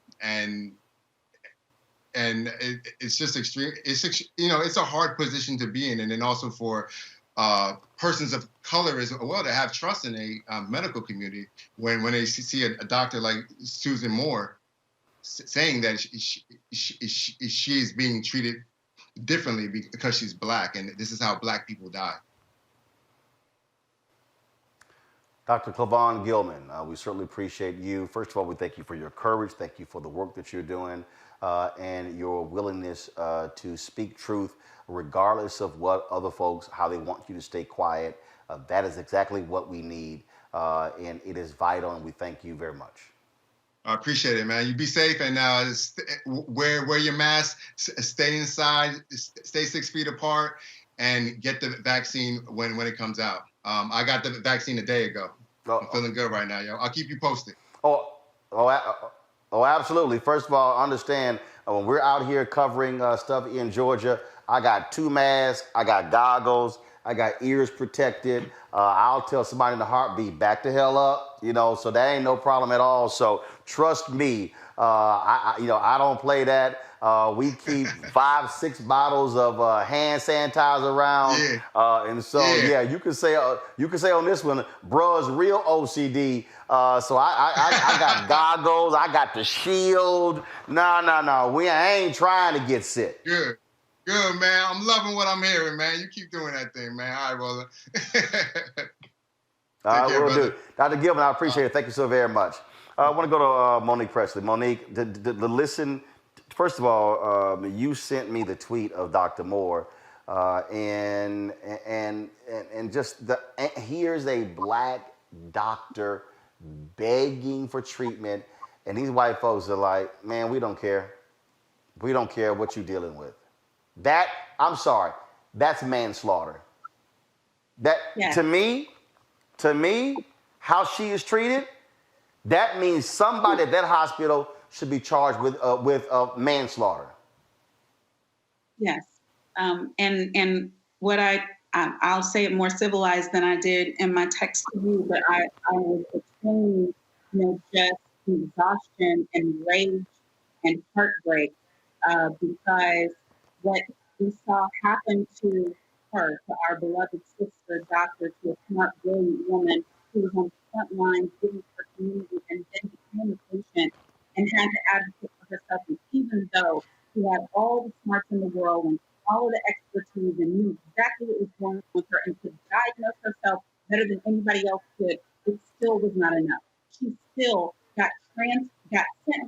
Speaker 9: it's just extreme. It's a hard position to be in, and then also for persons of color as well to have trust in a medical community when they see a doctor like Susan Moore saying that she's being treated differently because she's Black, and this is how Black people die.
Speaker 1: Dr. Clavon Gilman, we certainly appreciate you. First of all, we thank you for your courage. Thank you for the work that you're doing and your willingness to speak truth, regardless of what other folks, how they want you to stay quiet. That is exactly what we need, and it is vital, and we thank you very much.
Speaker 9: I appreciate it, man. You be safe and wear your mask, stay inside, stay 6 feet apart, and get the vaccine when it comes out. I got the vaccine a day ago. I'm feeling good right now, yo. I'll keep you posted.
Speaker 1: Oh, absolutely. First of all, understand when we're out here covering stuff in Georgia, I got 2 masks, I got goggles, I got ears protected. I'll tell somebody in the heartbeat, back the hell up, so that ain't no problem at all. So trust me, I don't play that. We keep 5-6 bottles of hand sanitizer around, and so you can say on this one, bruh's real OCD. So I got goggles, I got the shield. No, I ain't trying to get sick.
Speaker 9: Good, man. I'm loving what I'm hearing, man. You keep doing that thing, man. All right, Roland.
Speaker 1: All right, will do. Dr. Gilman, I appreciate it. Thank you so very much. I want to go to Monique Presley. Monique, the listen. First of all, you sent me the tweet of Dr. Moore, and just here's a Black doctor begging for treatment, and these white folks are like, man, we don't care. We don't care what you're dealing with. I'm sorry, that's manslaughter. To me, how she is treated, that means somebody at that hospital should be charged with manslaughter.
Speaker 7: Yes, and what I'll say it more civilized than I did in my text to you, but I was explaining, just exhaustion and rage and heartbreak because what we saw happen to her, to our beloved sister, doctor, to a smart, brilliant woman who was on the front lines giving her community and then became a patient and had to advocate for herself. And even though she had all the smarts in the world and all of the expertise and knew exactly what was going on with her and could diagnose herself better than anybody else could, it still was not enough. She still got sent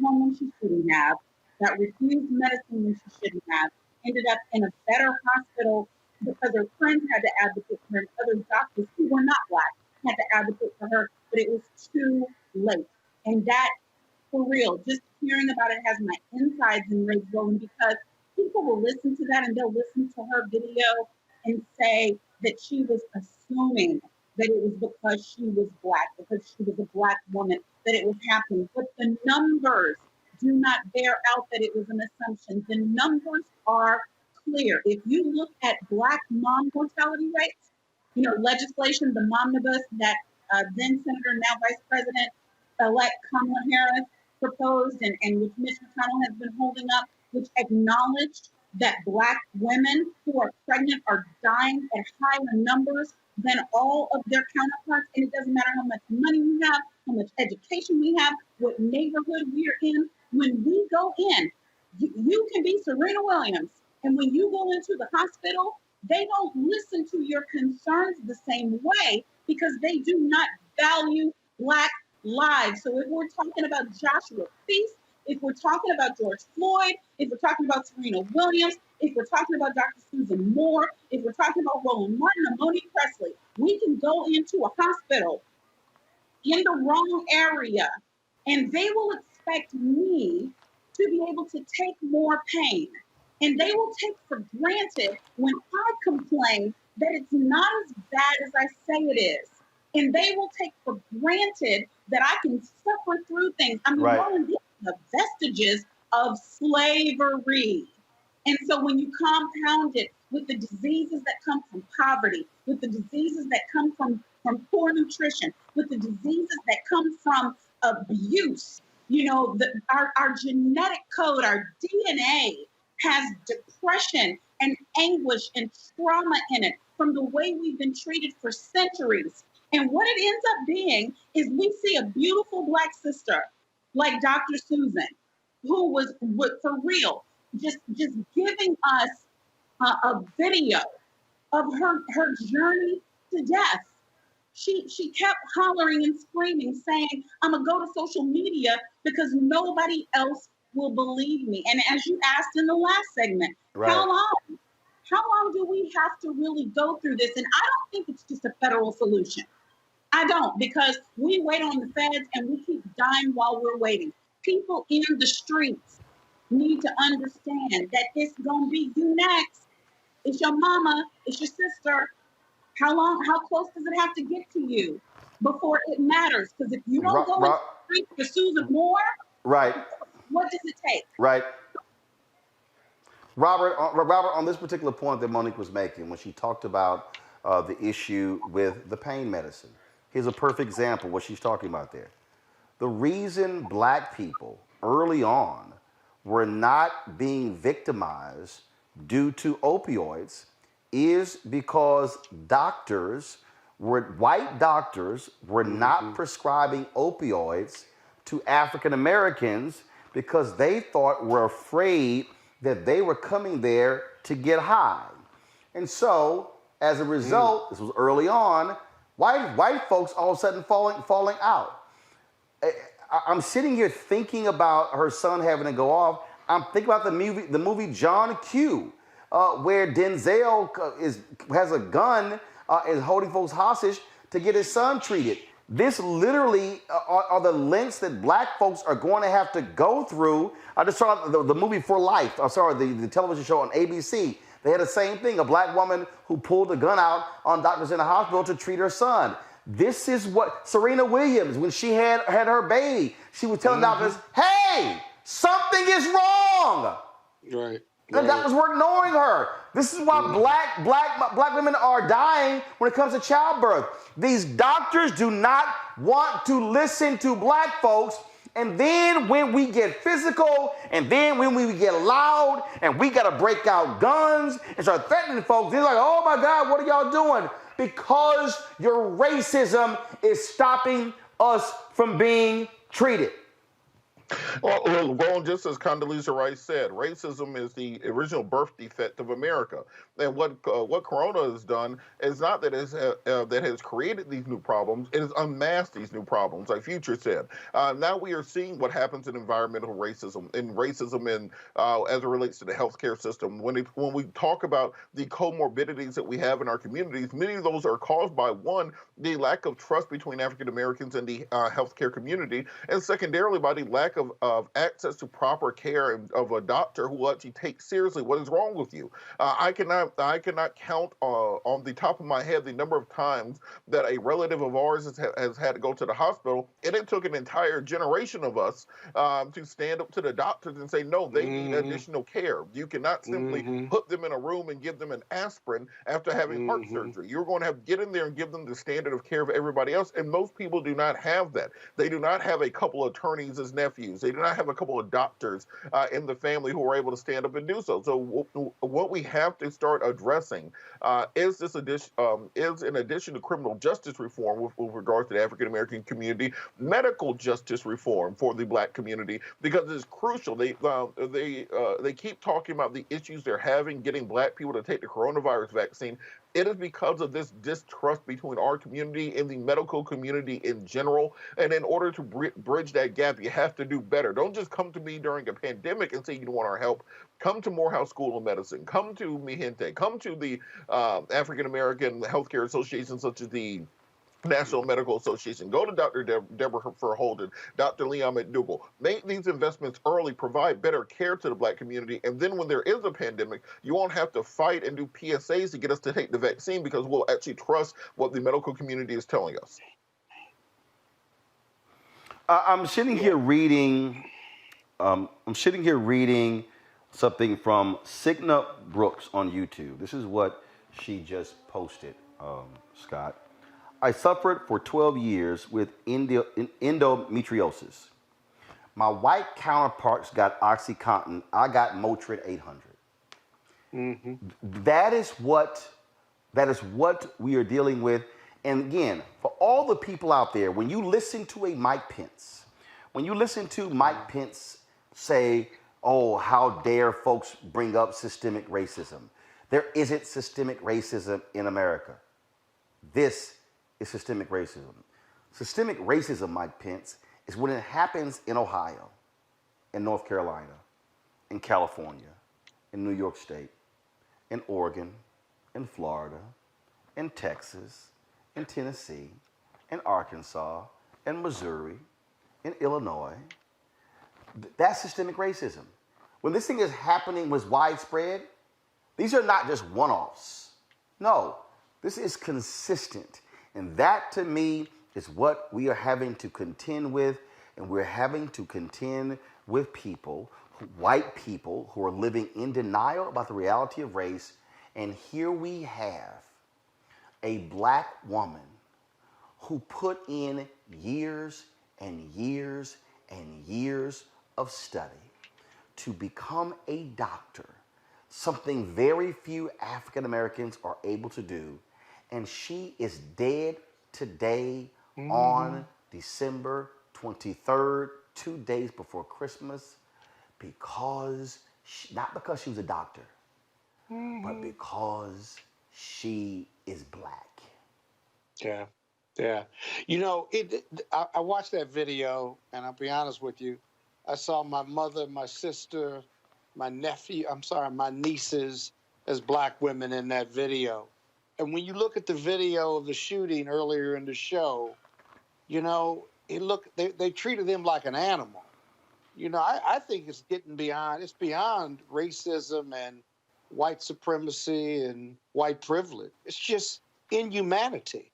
Speaker 7: home when she shouldn't have, got refused medicine when she shouldn't have, ended up in a better hospital because her friends had to advocate for her and other doctors who were not Black had to advocate for her, but it was too late. And that, for real, just hearing about it has my insides enraged, Roland, because people will listen to that and they'll listen to her video and say that she was assuming that it was because she was Black, because she was a Black woman, that it was happening. But the numbers do not bear out that it was an assumption. The numbers are clear. If you look at Black mom mortality rates, legislation, the momnibus that then Senator, now Vice President-elect Kamala Harris proposed and which Mitch McConnell has been holding up, which acknowledged that Black women who are pregnant are dying at higher numbers than all of their counterparts. And it doesn't matter how much money we have, how much education we have, what neighborhood we're in. When we go in, you can be Serena Williams. And when you go into the hospital, they don't listen to your concerns the same way because they do not value Black lives. So if we're talking about Joshua Feast, if we're talking about George Floyd, if we're talking about Serena Williams, if we're talking about Dr. Susan Moore, if we're talking about Roland Martin or Monique Presley, we can go into a hospital in the wrong area and they will expect me to be able to take more pain. And they will take for granted when I complain that it's not as bad as I say it is. And they will take for granted that I can suffer through things. I mean,
Speaker 1: Right.
Speaker 7: Roland, these are the vestiges of slavery. And so when you compound it with the diseases that come from poverty, with the diseases that come from poor nutrition, with the diseases that come from abuse, you know, our genetic code, our DNA has depression and anguish and trauma in it from the way we've been treated for centuries. And what it ends up being is we see a beautiful Black sister like Dr. Susan, who was for real, just giving us a video of her journey to death. She kept hollering and screaming, saying, I'm gonna go to social media because nobody else will believe me. And as you asked in the last segment,
Speaker 1: Right.
Speaker 7: how long do we have to really go through this? And I don't think it's just a federal solution. I don't, because we wait on the feds and we keep dying while we're waiting. People in the streets need to understand that it's gonna be you next. It's your mama, it's your sister. How close does it have to get to you before it matters? Because if you don't go in the street for Susan Moore,
Speaker 1: right,
Speaker 7: what does it take?
Speaker 1: right. Robert, on this particular point that Monique was making, when she talked about the issue with the pain medicine, here's a perfect example of what she's talking about there. The reason Black people early on were not being victimized due to opioids is because white doctors were not prescribing opioids to African Americans because they were afraid that they were coming there to get high. And so, as a result, this was early on, white folks all of a sudden falling out. I'm sitting here thinking about her son having to go off. I'm thinking about the movie John Q, where Denzel has a gun, is holding folks hostage to get his son treated. This literally are the lengths that Black folks are going to have to go through. I just saw the movie For Life. I'm sorry, the television show on ABC. They had the same thing, a Black woman who pulled a gun out on doctors in the hospital to treat her son. This is what Serena Williams, when she had her baby, she was telling doctors, hey, something is wrong.
Speaker 4: Right.
Speaker 1: And doctors were ignoring her. This is why black women are dying when it comes to childbirth. These doctors do not want to listen to Black folks. And then when we get physical, and then when we get loud, and we got to break out guns and start threatening folks, they're like, oh my God, what are y'all doing? Because your racism is stopping us from being treated.
Speaker 5: Well, Roland, just as Condoleezza Rice said, racism is the original birth defect of America. And what Corona has done is not that that has created these new problems; it has unmasked these new problems, like Future said. Now we are seeing what happens in environmental racism, as it relates to the healthcare system. When we talk about the comorbidities that we have in our communities, many of those are caused by, one, the lack of trust between African Americans and the healthcare community, and secondarily by the lack of access to proper care and of a doctor who will actually take seriously what is wrong with you. I cannot count on the top of my head the number of times that a relative of ours has had to go to the hospital, and it took an entire generation of us to stand up to the doctors and say, no, they need additional care. You cannot simply put them in a room and give them an aspirin after having heart surgery. You're going to have to get in there and give them the standard of care of everybody else, and most people do not have that. They do not have a couple of attorneys as nephews. They do not have a couple of doctors in the family who are able to stand up and do so. So what we have to start addressing is in addition to criminal justice reform with regards to the African American community, medical justice reform for the Black community, because it's crucial. They keep talking about the issues they're having getting Black people to take the coronavirus vaccine. It is because of this distrust between our community and the medical community in general. And in order to bridge that gap, you have to do better. Don't just come to me during a pandemic and say you don't want our help. Come to Morehouse School of Medicine. Come to Mi Gente. Come to the African American Healthcare Association, such as the National Medical Association. Go to Dr. Deborah Holden, Dr. Leon McDougall. Make these investments early, provide better care to the Black community, and then when there is a pandemic, you won't have to fight and do PSAs to get us to take the vaccine because we'll actually trust what the medical community is telling us.
Speaker 1: I'm sitting here reading. Something from Signa Brooks on YouTube. This is what she just posted, Scott. I suffered for 12 years with endometriosis. My white counterparts got OxyContin. I got Motrin 800. Mm-hmm. That is what we are dealing with. And again, for all the people out there, when you listen to a Mike Pence, say, oh, how dare folks bring up systemic racism. There isn't systemic racism in America. This is systemic racism. Systemic racism, Mike Pence, is when it happens in Ohio, in North Carolina, in California, in New York State, in Oregon, in Florida, in Texas, in Tennessee, in Arkansas, in Missouri, in Illinois. That's systemic racism. When this thing is happening, was widespread, these are not just one-offs. No, this is consistent. And that, to me, is what we are having to contend with. And we're having to contend with people, white people, who are living in denial about the reality of race. And here we have a Black woman who put in years and years and years of study to become a doctor, something very few African Americans are able to do. And she is dead today on December 23rd, 2 days before Christmas, not because she was a doctor, but because she is Black.
Speaker 4: Yeah, yeah. You know, I watched that video, and I'll be honest with you, I saw my mother, my sister, my nieces as Black women in that video. And when you look at the video of the shooting earlier in the show, you know, they treated them like an animal. You know, I think it's beyond racism and white supremacy and white privilege. It's just inhumanity.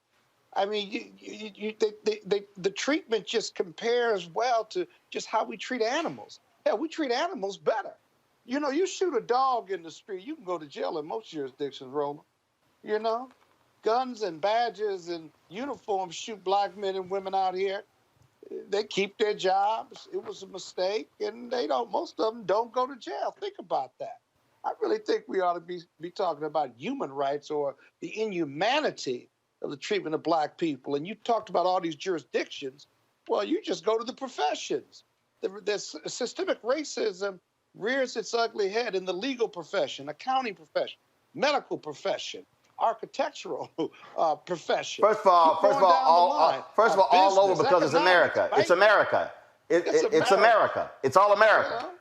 Speaker 4: I mean, the treatment just compares well to just how we treat animals. Hell, we treat animals better. You know, you shoot a dog in the street, you can go to jail in most jurisdictions, Roland. You know, guns and badges and uniforms shoot Black men and women out here. They keep their jobs. It was a mistake, and most of them don't go to jail. Think about that. I really think we ought to be talking about human rights or the inhumanity of the treatment of Black people. And you talked about all these jurisdictions. Well, you just go to the professions. The systemic racism rears its ugly head in the legal profession, accounting profession, medical profession, architectural profession.
Speaker 1: First of all, all over because it's America. Right? It's America. It's America. It's all America. You know?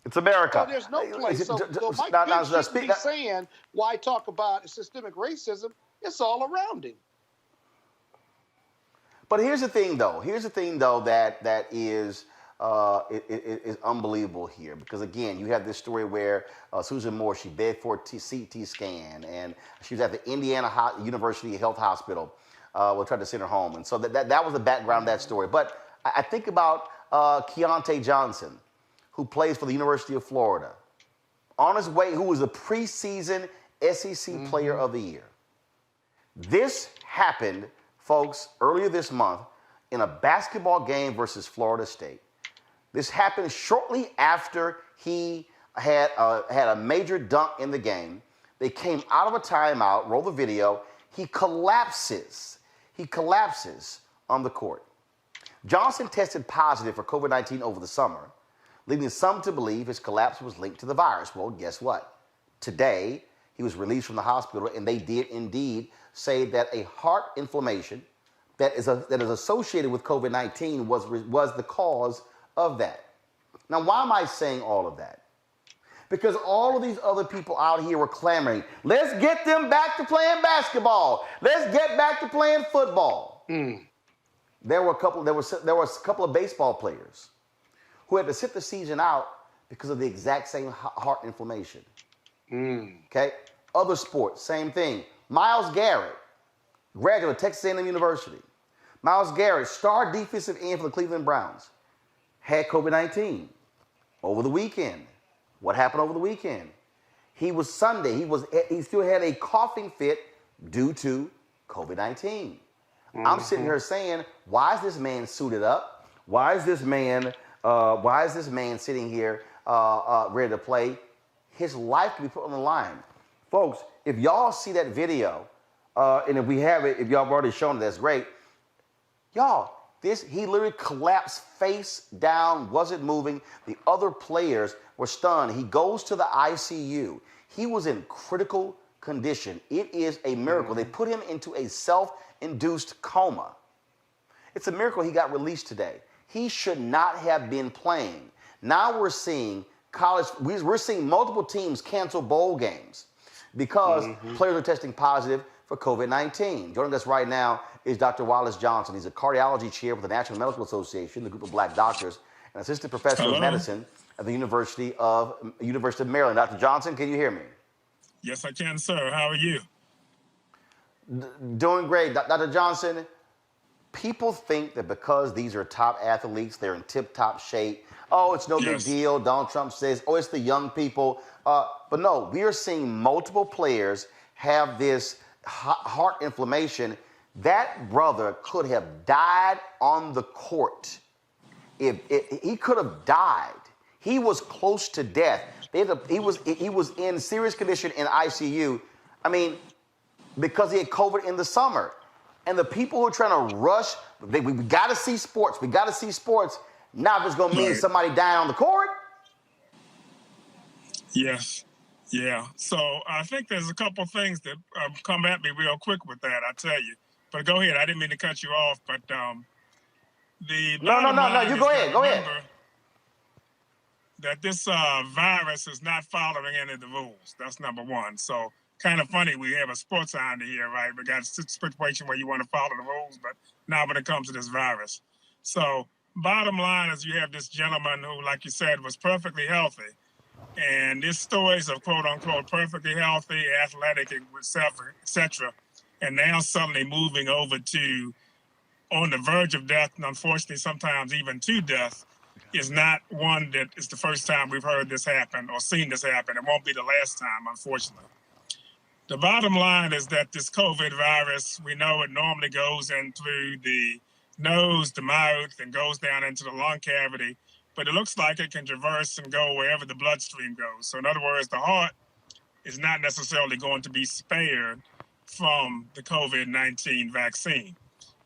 Speaker 1: It's America.
Speaker 4: So there's no place. So Mike Pence shouldn't be saying, why talk about systemic racism? It's all around him.
Speaker 1: But here's the thing, though. That is unbelievable here, because again, you have this story where Susan Moore, she begged for a CT scan, and she was at the Indiana University Health Hospital. We'll try to send her home, and so that was the background of that story. But I think about Keontae Johnson, who plays for the University of Florida, on his way, who was a preseason SEC Player of the Year. This happened, folks, earlier this month in a basketball game versus Florida State. This happened shortly after he had a major dunk in the game. They came out of a timeout, roll the video. He collapses on the court. Johnson tested positive for COVID-19 over the summer, leading some to believe his collapse was linked to the virus. Well, guess what? Today, he was released from the hospital, and they did indeed say that a heart inflammation that is associated with COVID-19 was the cause of that. Now, why am I saying all of that? Because all of these other people out here were clamoring, let's get them back to playing basketball. Let's get back to playing football. There were a couple of baseball players who had to sit the season out because of the exact same heart inflammation. Okay? Other sports, same thing. Myles Garrett, graduate of Texas A&M University. Myles Garrett, star defensive end for the Cleveland Browns, had COVID-19 over the weekend. What happened over the weekend? He still had a coughing fit due to COVID-19. I'm sitting here saying, why is this man suited up? Why is this man sitting here ready to play? His life can be put on the line. Folks, if y'all see that video, and if we have it, if y'all have already shown it, that's great. Y'all, he literally collapsed face down, wasn't moving. The other players were stunned. He goes to the ICU. He was in critical condition. It is a miracle. They put him into a self-induced coma. It's a miracle he got released today. He should not have been playing. Now we're seeing we're seeing multiple teams cancel bowl games because players are testing positive for COVID-19. Joining us right now is Dr. Wallace Johnson. He's a cardiology chair with the National Medical Association, the group of black doctors, and assistant professor of medicine at the University of Maryland. Dr. Johnson, can you hear me?
Speaker 10: Yes, I can, sir. How are you?
Speaker 1: Doing great. Dr. Johnson, people think that because these are top athletes, they're in tip-top shape. Oh, it's no big deal. Donald Trump says, oh, it's the young people. But no, we are seeing multiple players have this heart inflammation. That brother could have died on the court. He could have died. He was close to death. He was in serious condition in ICU. I mean, because he had COVID in the summer. And the people who are trying to rush, we got to see sports. We got to see sports. Now if it's going to mean somebody dying on the court.
Speaker 10: Yes. Yeah. So I think there's a couple things that come at me real quick with that, I tell you. But go ahead. I didn't mean to cut you off, but
Speaker 1: No. You go ahead. Go ahead.
Speaker 10: That this virus is not following any of the rules. That's number one. So kind of funny, we have a sports angle here, right? We got a situation where you want to follow the rules, but now when it comes to this virus. So bottom line is you have this gentleman who, like you said, was perfectly healthy. And this stories of quote unquote perfectly healthy, athletic, etc. And now suddenly moving over to on the verge of death, and unfortunately sometimes even to death, is not one that is the first time we've heard this happen or seen this happen. It won't be the last time, unfortunately. The bottom line is that this COVID virus, we know it normally goes in through the nose, the mouth, and goes down into the lung cavity. But it looks like it can traverse and go wherever the bloodstream goes. So in other words, the heart is not necessarily going to be spared from the COVID-19 vaccine,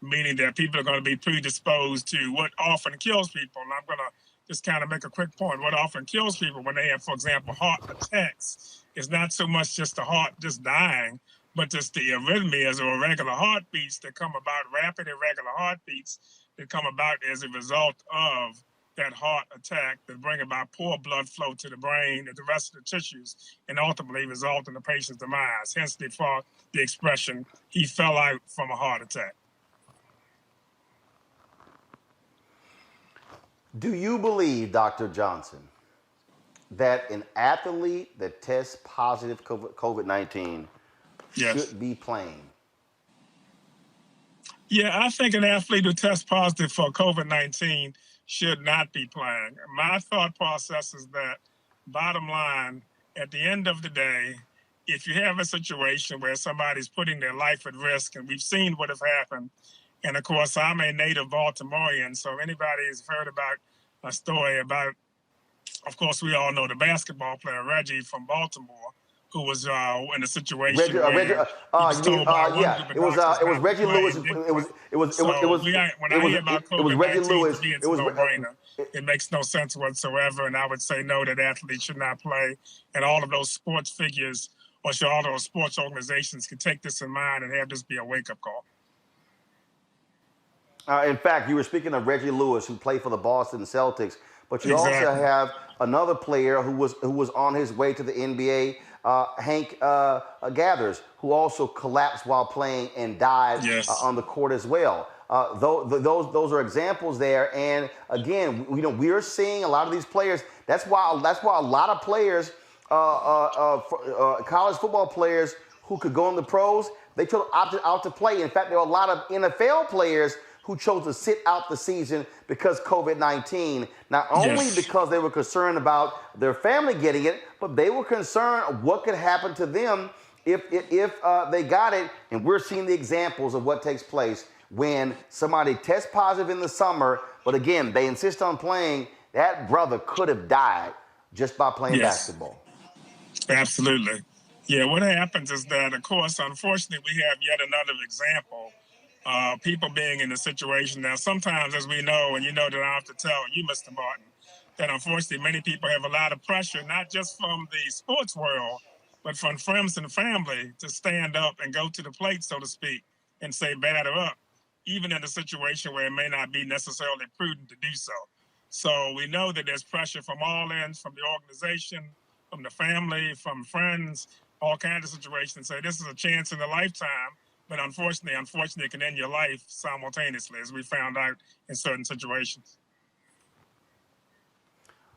Speaker 10: meaning that people are going to be predisposed to what often kills people. And I'm going to just kind of make a quick point. What often kills people when they have, for example, heart attacks is not so much just the heart just dying, but just the arrhythmias or irregular heartbeats that come about, rapid irregular heartbeats that come about as a result of that heart attack that bring about poor blood flow to the brain and the rest of the tissues and ultimately result in the patient's demise. Hence the expression, he fell out from a heart attack.
Speaker 1: Do you believe, Dr. Johnson, that an athlete that tests positive COVID-19 should be playing?
Speaker 10: Yeah, I think an athlete who tests positive for COVID-19 should not be playing. My thought process is that, bottom line, at the end of the day, if you have a situation where somebody's putting their life at risk, and we've seen what has happened, and of course, I'm a native Baltimorean, so anybody has heard about a story about, of course, we all know the basketball player Reggie from Baltimore, who was in a situation
Speaker 1: it was Reggie Lewis. It was Reggie Lewis.
Speaker 10: It makes no sense whatsoever, and I would say no, that athletes should not play, and all of those sports figures or all those sports organizations can take this in mind and have this be a wake-up call.
Speaker 1: In fact, you were speaking of Reggie Lewis, who played for the Boston Celtics, but you also have another player who was on his way to the NBA. Hank Gathers, who also collapsed while playing and died on the court as well. Those are examples there. And again, we are seeing a lot of these players. That's why a lot of players, college football players who could go in the pros, they opted out to play. In fact, there are a lot of NFL players who chose to sit out the season because COVID-19, not only because they were concerned about their family getting it, but they were concerned what could happen to them if they got it. And we're seeing the examples of what takes place when somebody tests positive in the summer, but again, they insist on playing. That brother could have died just by playing basketball.
Speaker 10: Absolutely. Yeah, what happens is that, of course, unfortunately, we have yet another example. People being in a situation now, sometimes, as we know, and you know that I have to tell you, Mr. Martin, that unfortunately many people have a lot of pressure, not just from the sports world, but from friends and family to stand up and go to the plate, so to speak, and say batter up, even in a situation where it may not be necessarily prudent to do so. So we know that there's pressure from all ends, from the organization, from the family, from friends, all kinds of situations. Say this is a chance in a lifetime. But unfortunately, it can end your life simultaneously, as we found out in certain situations.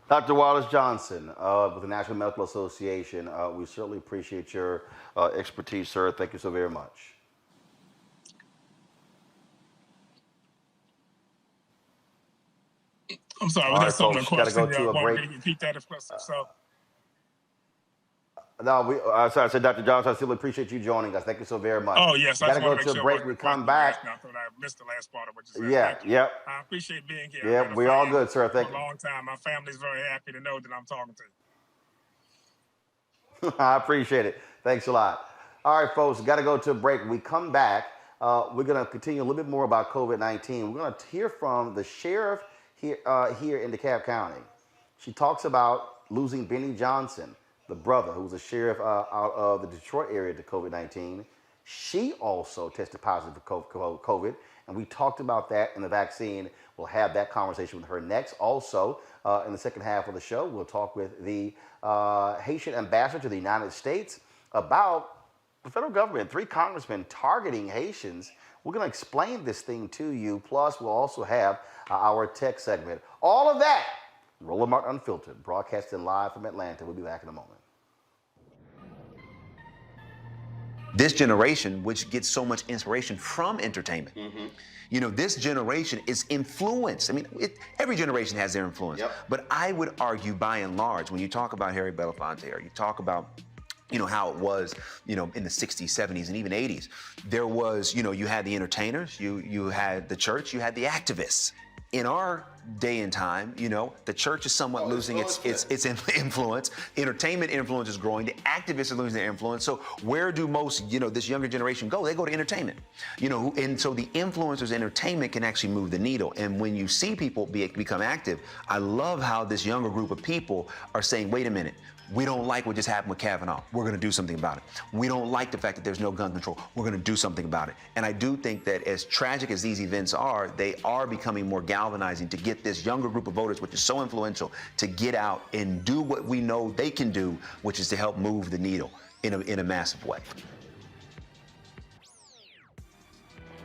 Speaker 1: Dr. Wallace Johnson with the National Medical Association, we certainly appreciate your expertise, sir. Thank you so very much.
Speaker 10: I'm sorry,
Speaker 1: was
Speaker 10: that something?
Speaker 1: Got to go to a break.
Speaker 10: Repeat that if so.
Speaker 1: No, sorry, I said, Dr. Johnson, I still appreciate you joining us. Thank you so very much.
Speaker 10: Oh, yes.
Speaker 1: We got to go to a break. We come back.
Speaker 10: I thought I missed the last part of what you said.
Speaker 1: Yeah.
Speaker 10: I appreciate being here.
Speaker 1: Yeah, we're all good, sir. Thank you.
Speaker 10: For a long time. My family's very happy to know that I'm talking to you.
Speaker 1: I appreciate it. Thanks a lot. All right, folks, got to go to a break. When we come back, we're going to continue a little bit more about COVID-19. We're going to hear from the sheriff here in DeKalb County. She talks about losing Benny Johnson, the brother who was a sheriff out of the Detroit area to COVID-19. She also tested positive for COVID, and we talked about that in the vaccine. We'll have that conversation with her next. Also, in the second half of the show, we'll talk with the Haitian ambassador to the United States about the federal government, 3 congressmen targeting Haitians. We're going to explain this thing to you. Plus, we'll also have our tech segment. All of that, Roland Martin Unfiltered, broadcasting live from Atlanta. We'll be back in a moment.
Speaker 11: This generation, which gets so much inspiration from entertainment, this generation is influenced. I mean, every generation has their influence. But I would argue, by and large, when you talk about Harry Belafonte, or you talk about how it was, in the 60s, 70s, and even 80s, there was, you had the entertainers, you had the church, you had the activists. In our day and time, the church is somewhat losing its influence. Entertainment influence is growing. The activists are losing their influence. So where do most, this younger generation go? They go to entertainment. And so the influencers' entertainment can actually move the needle. And when you see people become active, I love how this younger group of people are saying, wait a minute, we don't like what just happened with Kavanaugh. We're going to do something about it. We don't like the fact that there's no gun control. We're going to do something about it. And I do think that as tragic as these events are, they are becoming more galvanizing to get this younger group of voters, which is so influential, to get out and do what we know they can do, which is to help move the needle in a massive way.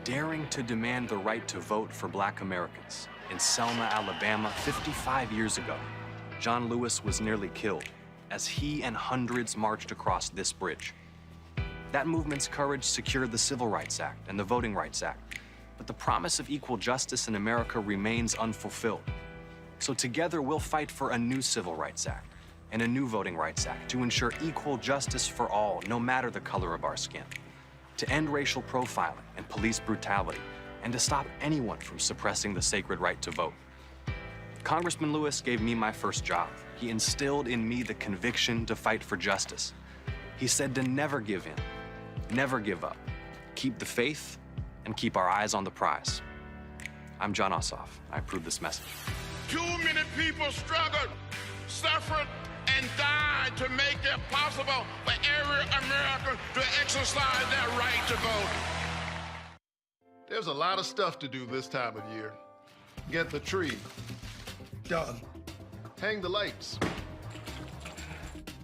Speaker 12: Daring to demand the right to vote for Black Americans. In Selma, Alabama, 55 years ago, John Lewis was nearly killed as he and hundreds marched across this bridge. That movement's courage secured the Civil Rights Act and the Voting Rights Act, but the promise of equal justice in America remains unfulfilled. So together we'll fight for a new Civil Rights Act and a new Voting Rights Act to ensure equal justice for all, no matter the color of our skin, to end racial profiling and police brutality, and to stop anyone from suppressing the sacred right to vote. Congressman Lewis gave me my first job. He instilled in me the conviction to fight for justice. He said to never give in, never give up, keep the faith, and keep our eyes on the prize. I'm John Ossoff. I approve this message.
Speaker 13: Too many people struggled, suffered, and died to make it possible for every American to exercise their right to vote.
Speaker 14: There's a lot of stuff to do this time of year. Get the tree. Done. Hang the lights.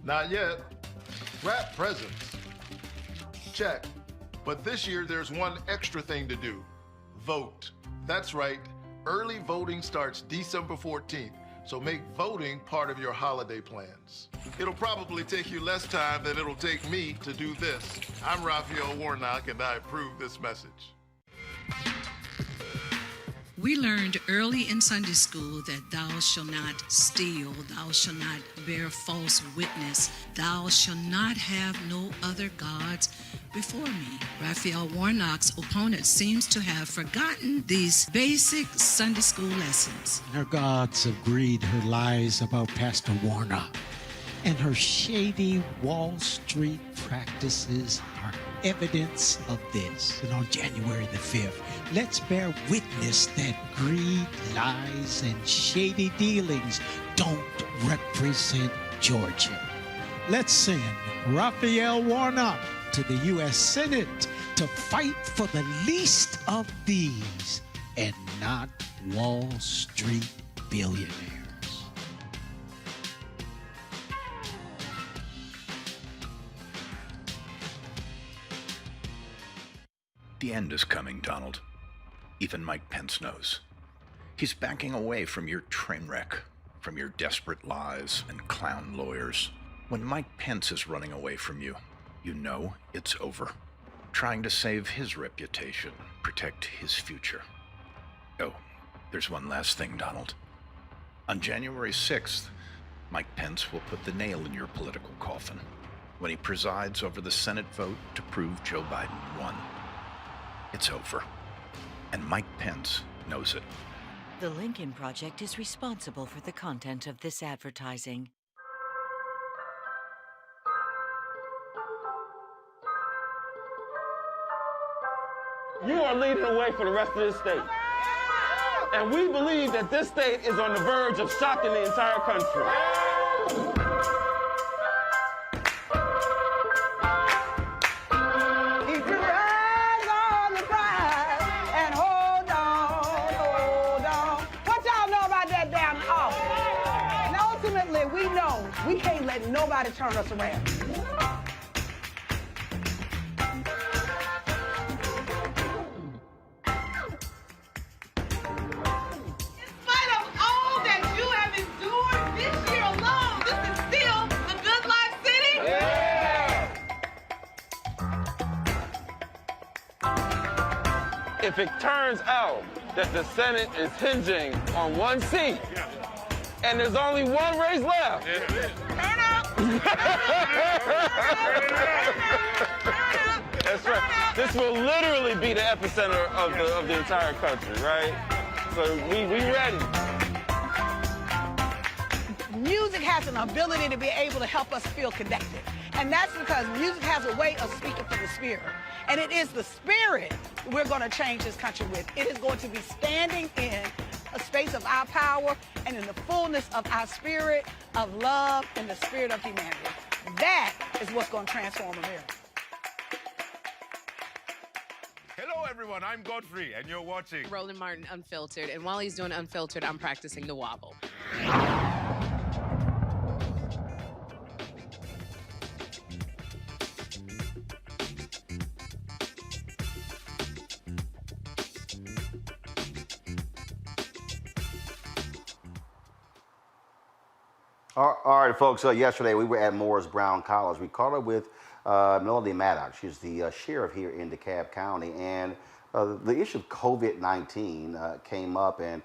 Speaker 14: Not yet. Wrap presents. Check. But this year, there's one extra thing to do. Vote. That's right. Early voting starts December 14th, so make voting part of your holiday plans. It'll probably take you less time than it'll take me to do this. I'm Raphael Warnock, and I approve this message.
Speaker 15: We learned early in Sunday school that thou shalt not steal, thou shalt not bear false witness, thou shalt not have no other gods before me. Raphael Warnock's opponent seems to have forgotten these basic Sunday school lessons.
Speaker 16: Her gods of greed, her lies about Pastor Warnock, and her shady Wall Street practices are evidence of this. And on January the 5th, let's bear witness that greed, lies, and shady dealings don't represent Georgia. Let's send Raphael Warnock to the U.S. Senate to fight for the least of these and not Wall Street billionaires.
Speaker 17: The end is coming, Donald. Even Mike Pence knows. He's backing away from your train wreck, from your desperate lies and clown lawyers. When Mike Pence is running away from you, you know it's over. Trying to save his reputation, protect his future. Oh, there's one last thing, Donald. On January 6th, Mike Pence will put the nail in your political coffin when he presides over the Senate vote to prove Joe Biden won. It's over. And Mike Pence knows it.
Speaker 18: The Lincoln Project is responsible for the content of this advertising.
Speaker 19: You are leading the way for the rest of this state. And we believe that this state is on the verge of shocking the entire country.
Speaker 20: Keep your eyes on the prize and hold on, hold on. What y'all know about that damn office? And ultimately, we know we can't let nobody turn us around.
Speaker 19: If it turns out that the Senate is hinging on one seat and there's only one race left, that's right. This will literally be the epicenter of the entire country, right? So we ready.
Speaker 20: Music has an ability to be able to help us feel connected. And that's because music has a way of speaking from the spirit. And it is the spirit we're going to change this country with. It is going to be standing in a space of our power and in the fullness of our spirit of love and the spirit of humanity. That is what's going to transform America.
Speaker 21: Hello, everyone. I'm Godfrey, and you're watching
Speaker 22: Roland Martin Unfiltered. And while he's doing Unfiltered, I'm practicing the wobble.
Speaker 1: All right, folks. Yesterday we were at Morris Brown College. We caught up with Melody Maddox. She's the sheriff here in DeKalb County, and the issue of COVID-19 came up, and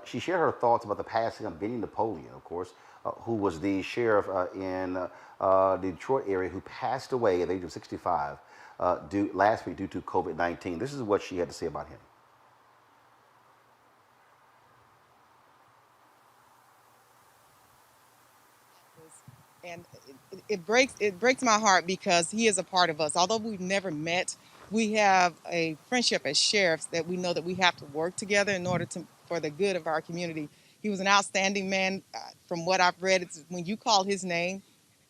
Speaker 1: she shared her thoughts about the passing of Benny Napoleon, of course, who was the sheriff in the Detroit area who passed away at the age of 65 last week due to COVID-19. This is what she had to say about him.
Speaker 23: And it breaks my heart because he is a part of us. Although we've never met, we have a friendship as sheriffs that we know that we have to work together in order for the good of our community. He was an outstanding man. From what I've read, when you called his name,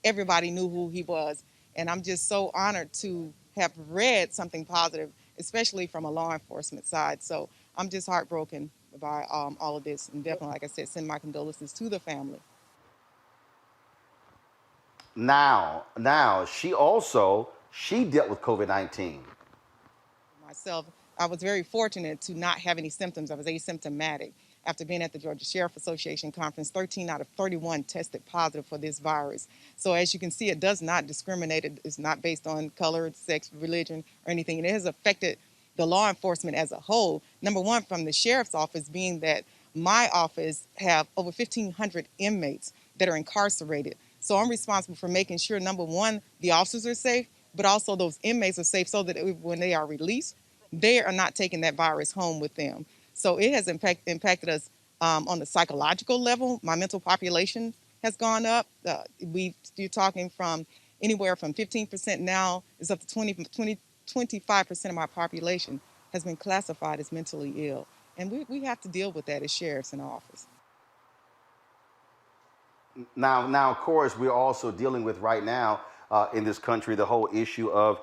Speaker 23: everybody knew who he was. And I'm just so honored to have read something positive, especially from a law enforcement side. So I'm just heartbroken by all of this. And definitely, like I said, send my condolences to the family.
Speaker 1: Now, she dealt with COVID-19.
Speaker 23: Myself, I was very fortunate to not have any symptoms. I was asymptomatic. After being at the Georgia Sheriff Association conference, 13 out of 31 tested positive for this virus. So as you can see, it does not discriminate. It's not based on color, sex, religion, or anything. And it has affected the law enforcement as a whole. Number one, from the sheriff's office, being that my office have over 1,500 inmates that are incarcerated. So I'm responsible for making sure, number one, the officers are safe, but also those inmates are safe so that when they are released, they are not taking that virus home with them. So it has impacted us on the psychological level. My mental population has gone up. You're talking from anywhere from 15% now is up to 25% of my population has been classified as mentally ill. And we have to deal with that as sheriffs in office.
Speaker 1: Now, of course, we're also dealing with right now in this country the whole issue of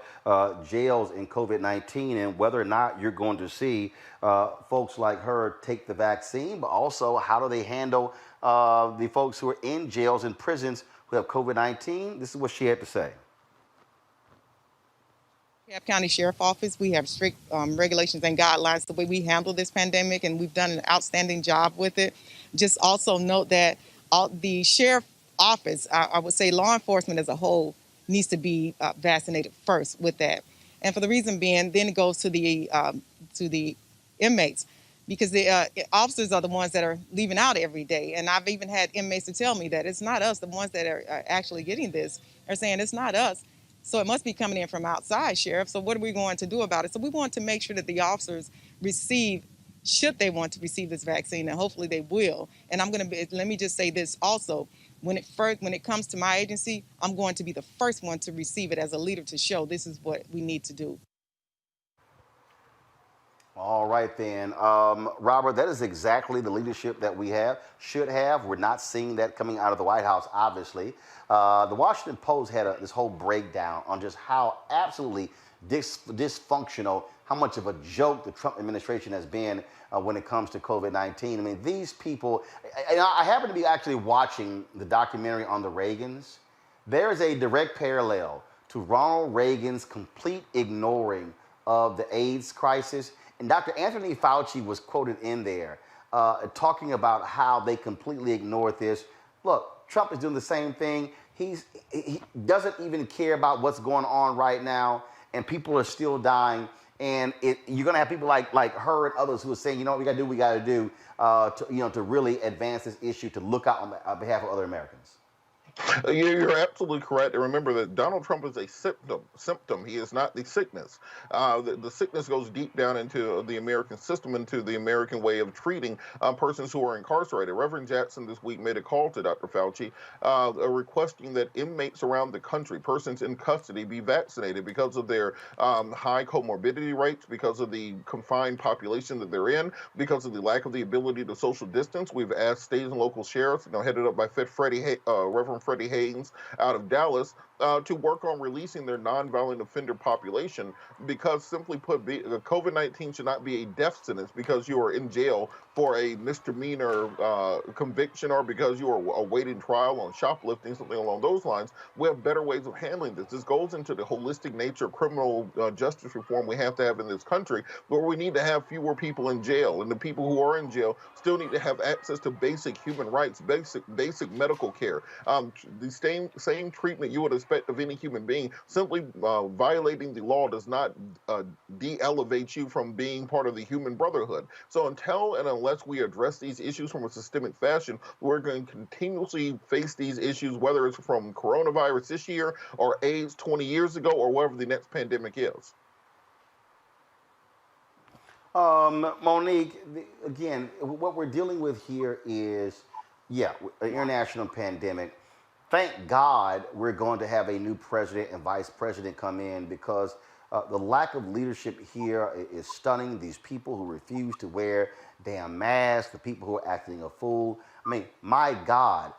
Speaker 1: jails and COVID-19 and whether or not you're going to see folks like her take the vaccine, but also how do they handle the folks who are in jails and prisons who have COVID-19. This is what she had to say.
Speaker 23: County Sheriff Office, we have strict regulations and guidelines the way we handle this pandemic, and we've done an outstanding job with it. Just also note that the Sheriff Office, I would say law enforcement as a whole, needs to be vaccinated first with that. And for the reason being, then it goes to the inmates, because the officers are the ones that are leaving out every day. And I've even had inmates to tell me that it's not us, the ones that are actually getting this are saying it's not us. So it must be coming in from outside, Sheriff. So what are we going to do about it? So we want to make sure that the officers receive, should they want to receive this vaccine, and hopefully they will. And let me just say this also. When it comes to my agency, I'm going to be the first one to receive it as a leader to show this is what we need to do.
Speaker 1: All right, then. Robert, that is exactly the leadership that we should have. We're not seeing that coming out of the White House, obviously. The Washington Post had this whole breakdown on just how absolutely dysfunctional, how much of a joke the Trump administration has been when it comes to COVID-19. I mean, these people, and I happen to be actually watching the documentary on the Reagans. There is a direct parallel to Ronald Reagan's complete ignoring of the AIDS crisis. And Dr. Anthony Fauci was quoted in there talking about how they completely ignored this. Look, Trump is doing the same thing. He doesn't even care about what's going on right now, and people are still dying. And you're going to have people like her and others who are saying, you know what we got to do to really advance this issue, to look out on behalf of other Americans.
Speaker 5: You're absolutely correct. And remember that Donald Trump is a symptom. He is not the sickness. The sickness goes deep down into the American system, into the American way of treating persons who are incarcerated. Reverend Jackson this week made a call to Dr. Fauci requesting that inmates around the country, persons in custody, be vaccinated because of their high comorbidity rates, because of the confined population that they're in, because of the lack of the ability to social distance. We've asked state and local sheriffs, headed up by Reverend Freddie Haynes out of Dallas, to work on releasing their nonviolent offender population, because simply put, COVID-19 should not be a death sentence because you are in jail for a misdemeanor conviction or because you are awaiting trial on shoplifting, something along those lines. We have better ways of handling this. This goes into the holistic nature of criminal justice reform we have to have in this country, where we need to have fewer people in jail, and the people who are in jail still need to have access to basic human rights, basic medical care. The same treatment you would expect of any human being. Simply violating the law does not de-elevate you from being part of the human brotherhood. So until and unless we address these issues from a systemic fashion, we're going to continuously face these issues, whether it's from coronavirus this year or AIDS 20 years ago or whatever the next pandemic is.
Speaker 1: Monique, again, what we're dealing with here is, an international pandemic. Thank God we're going to have a new president and vice president come in, because the lack of leadership here is stunning. These people who refuse to wear damn masks, the people who are acting a fool. I mean, my God,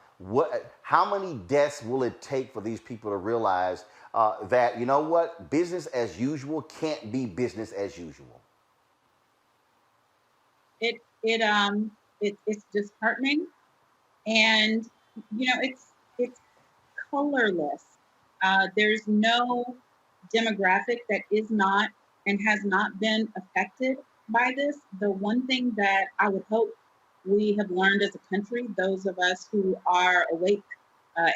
Speaker 1: how many deaths will it take for these people to realize that, you know what, business as usual can't be business as usual?
Speaker 7: It's disheartening, and it's colorless. There's no demographic that is not and has not been affected by this. The one thing that I would hope we have learned as a country, those of us who are awake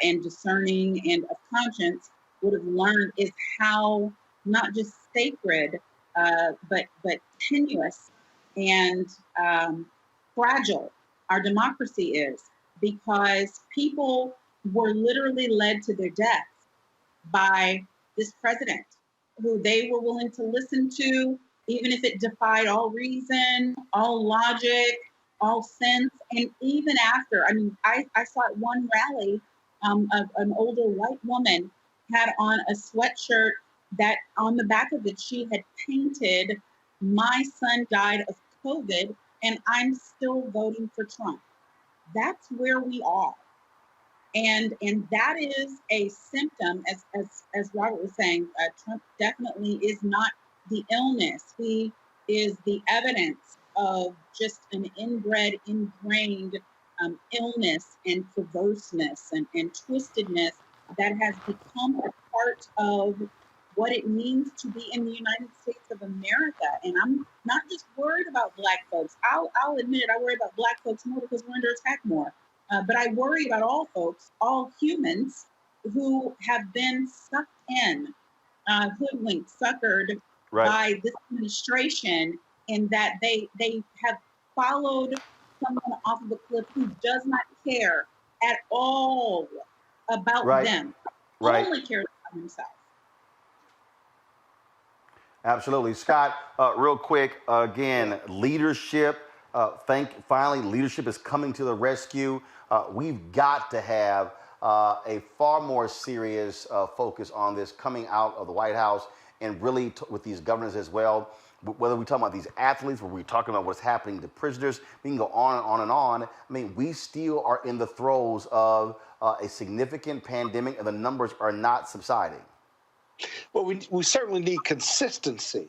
Speaker 7: and discerning and of conscience would have learned, is how not just sacred, but tenuous and fragile our democracy is, because people were literally led to their deaths by this president, who they were willing to listen to, even if it defied all reason, all logic, all sense. And even after, I mean, I saw at one rally, an older white woman had on a sweatshirt that on the back of it, she had painted, "My son died of COVID, and I'm still voting for Trump." That's where we are. And that is a symptom, as Robert was saying, Trump definitely is not the illness. He is the evidence of just an ingrained illness and perverseness and twistedness that has become a part of what it means to be in the United States of America. And I'm not just worried about Black folks. I'll admit it, I worry about Black folks more because we're under attack more. But I worry about all folks, all humans who have been sucked in, hoodwinked, suckered by this administration, in that they have followed someone off of a cliff who does not care at all about them, only cares about himself.
Speaker 1: Absolutely. Scott, real quick, again, leadership. Finally, leadership is coming to the rescue. We've got to have a far more serious focus on this coming out of the White House, and really with these governors as well. Whether we're talking about these athletes, or we're talking about what's happening to prisoners, we can go on and on and on. I mean, we still are in the throes of a significant pandemic, and the numbers are not subsiding.
Speaker 4: Well, we certainly need consistency.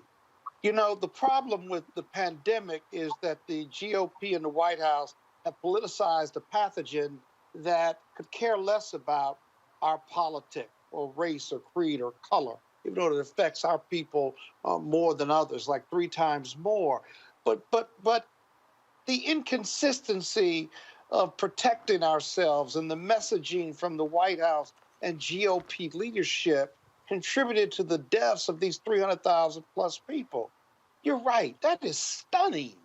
Speaker 4: You know, the problem with the pandemic is that the GOP and the White House have politicized a pathogen that could care less about our politics or race or creed or color, even though it affects our people more than others, like 3 times more. But the inconsistency of protecting ourselves and the messaging from the White House and GOP leadership contributed to the deaths of these 300,000 plus people. You're right. That is stunning.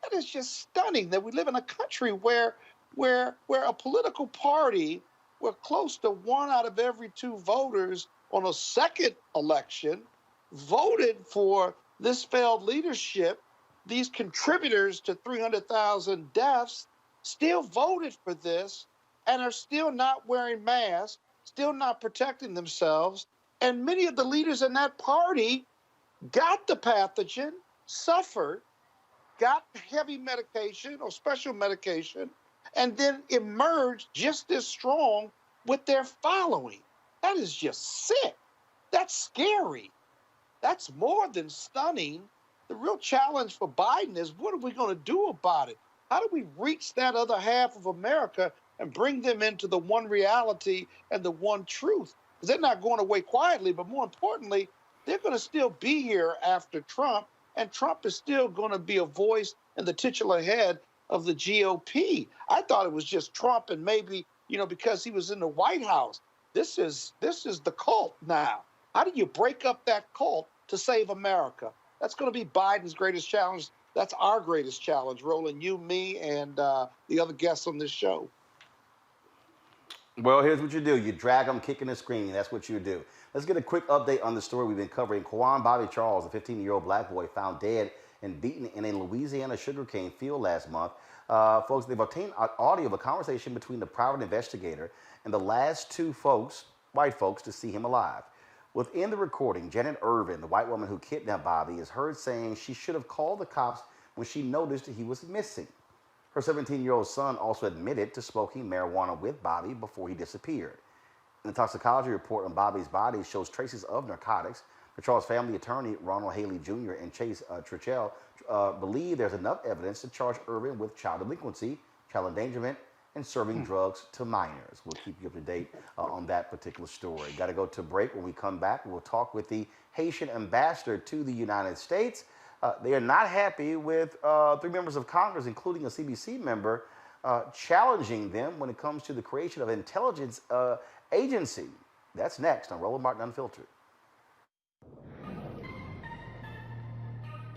Speaker 4: That is just stunning that we live in a country where a political party, where close to 1 out of every 2 voters on a second election voted for this failed leadership, these contributors to 300,000 deaths still voted for this and are still not wearing masks, still not protecting themselves. And many of the leaders in that party got the pathogen, suffered, got heavy medication or special medication, and then emerged just as strong with their following. That is just sick. That's scary. That's more than stunning. The real challenge for Biden is, what are we going to do about it? How do we reach that other half of America and bring them into the one reality and the one truth? Because they're not going away quietly, but more importantly, they're going to still be here after Trump, and Trump is still going to be a voice and the titular head of the GOP. I thought it was just Trump, and maybe, because he was in the White House. This is the cult now. How do you break up that cult to save America? That's going to be Biden's greatest challenge. That's our greatest challenge, Roland, you, me, and the other guests on this show.
Speaker 1: Well, here's what you do. You drag them kicking and screaming. That's what you do. Let's get a quick update on the story we've been covering. Quan Bobby Charles, a 15-year-old black boy, found dead and beaten in a Louisiana sugarcane field last month. Folks, they've obtained audio of a conversation between the private investigator and the last 2 folks, white folks, to see him alive. Within the recording, Janet Irvin, the white woman who kidnapped Bobby, is heard saying she should have called the cops when she noticed he was missing. Her 17-year-old son also admitted to smoking marijuana with Bobby before he disappeared. And the toxicology report on Bobby's body shows traces of narcotics. The Charles family attorney, Ronald Haley Jr. and Chase Trichell, believe there's enough evidence to charge Irvin with child delinquency, child endangerment, and serving drugs to minors. We'll keep you up to date on that particular story. Got to go to break. When we come back, we'll talk with the Haitian ambassador to the United States. They are not happy with 3 members of Congress, including a CBC member, challenging them when it comes to the creation of an intelligence agency. That's next on Roland Martin Unfiltered.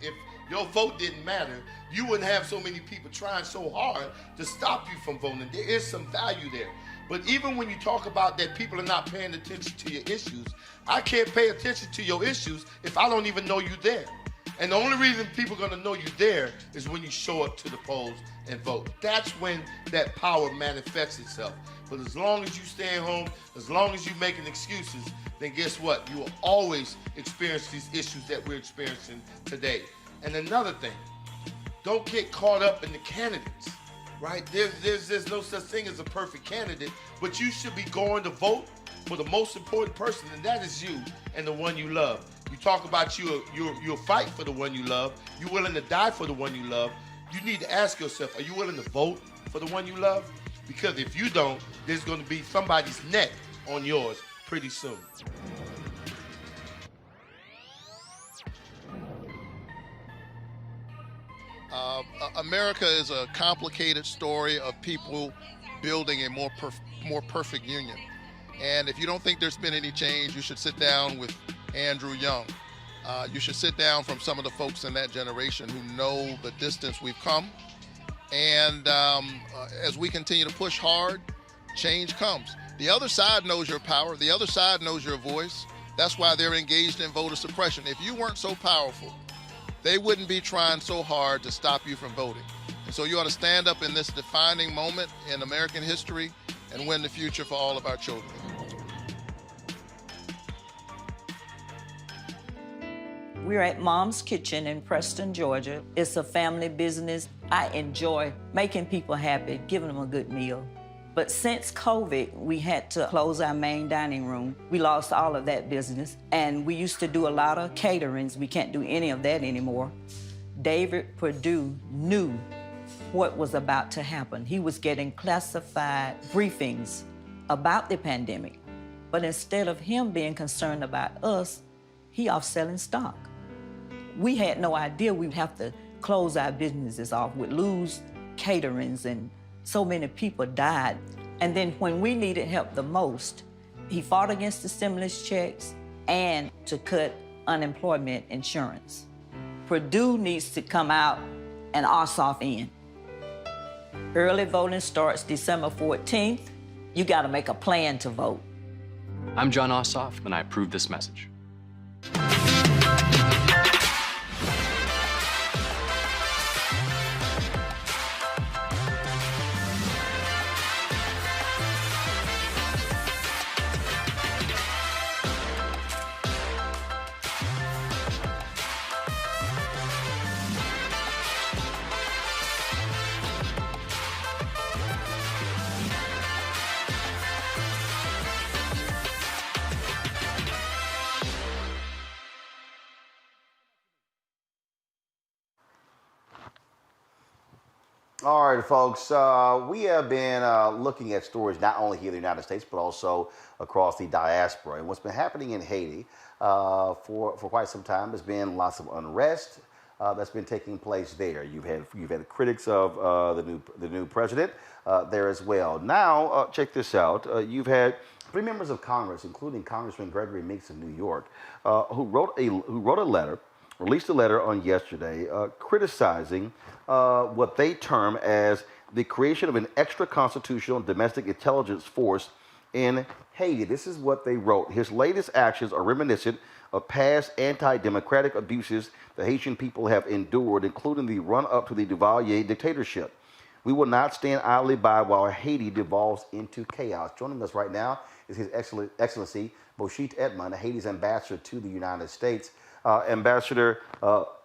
Speaker 14: If your vote didn't matter, you wouldn't have so many people trying so hard to stop you from voting. There is some value there. But even when you talk about that people are not paying attention to your issues, I can't pay attention to your issues if I don't even know you there. And the only reason people are going to know you there is when you show up to the polls and vote. That's when that power manifests itself. But as long as you stay home, as long as you're making excuses, then guess what? You will always experience these issues that we're experiencing today. And another thing, don't get caught up in the candidates, right? There's no such thing as a perfect candidate, but you should be going to vote for the most important person, and that is you and the one you love. You talk about you'll fight for the one you love. You're willing to die for the one you love. You need to ask yourself, are you willing to vote for the one you love? Because if you don't, there's going to be somebody's neck on yours pretty soon.
Speaker 2: America is a complicated story of people building a more perfect union. And if you don't think there's been any change, you should sit down with Andrew Young. You should sit down from some of the folks in that generation who know the distance we've come. And as we continue to push hard, change comes. The other side knows your power. The other side knows your voice. That's why they're engaged in voter suppression. If you weren't so powerful, they wouldn't be trying so hard to stop you from voting. And so you ought to stand up in this defining moment in American history and win the future for all of our children.
Speaker 3: We're at Mom's Kitchen in Preston, Georgia. It's a family business. I enjoy making people happy, giving them a good meal. But since COVID, we had to close our main dining room. We lost all of that business, and we used to do a lot of caterings. We can't do any of that anymore. David Perdue knew what was about to happen. He was getting classified briefings about the pandemic. But instead of him being concerned about us, he off selling stock. We had no idea we'd have to close our businesses off. We'd lose caterings, and so many people died. And then when we needed help the most, he fought against the stimulus checks and to cut unemployment insurance. Perdue needs to come out and Ossoff in. Early voting starts December 14th. You got to make a plan to vote.
Speaker 12: I'm John Ossoff, and I approve this message.
Speaker 1: All right, folks, we have been looking at stories not only here in the United States, but also across the diaspora. And what's been happening in Haiti for quite some time has been lots of unrest that's been taking place there. You've had critics of the new president there as well. Now, check this out. You've had 3 members of Congress, including Congressman Gregory Meeks of New York, who released a letter on yesterday criticizing what they term as the creation of an extra-constitutional domestic intelligence force in Haiti. This is what they wrote. His latest actions are reminiscent of past anti-democratic abuses the Haitian people have endured, including the run-up to the Duvalier dictatorship. We will not stand idly by while Haiti devolves into chaos. Joining us right now is His Excellency Boshit Edmond, Haiti's ambassador to the United States. Ambassador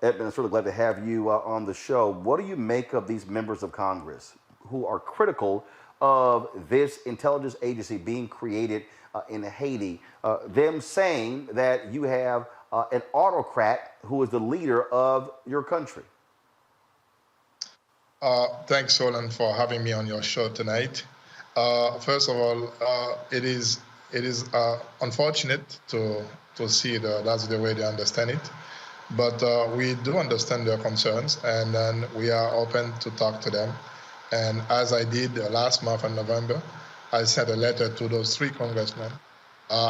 Speaker 1: Edmond, I'm really glad to have you on the show. What do you make of these members of Congress who are critical of this intelligence agency being created in Haiti, them saying that you have an autocrat who is the leader of your country?
Speaker 6: Thanks, Roland, for having me on your show tonight. First of all, it is unfortunate to see that's the way they understand it. But we do understand their concerns, and then we are open to talk to them. And as I did last month in November, I sent a letter to those 3 congressmen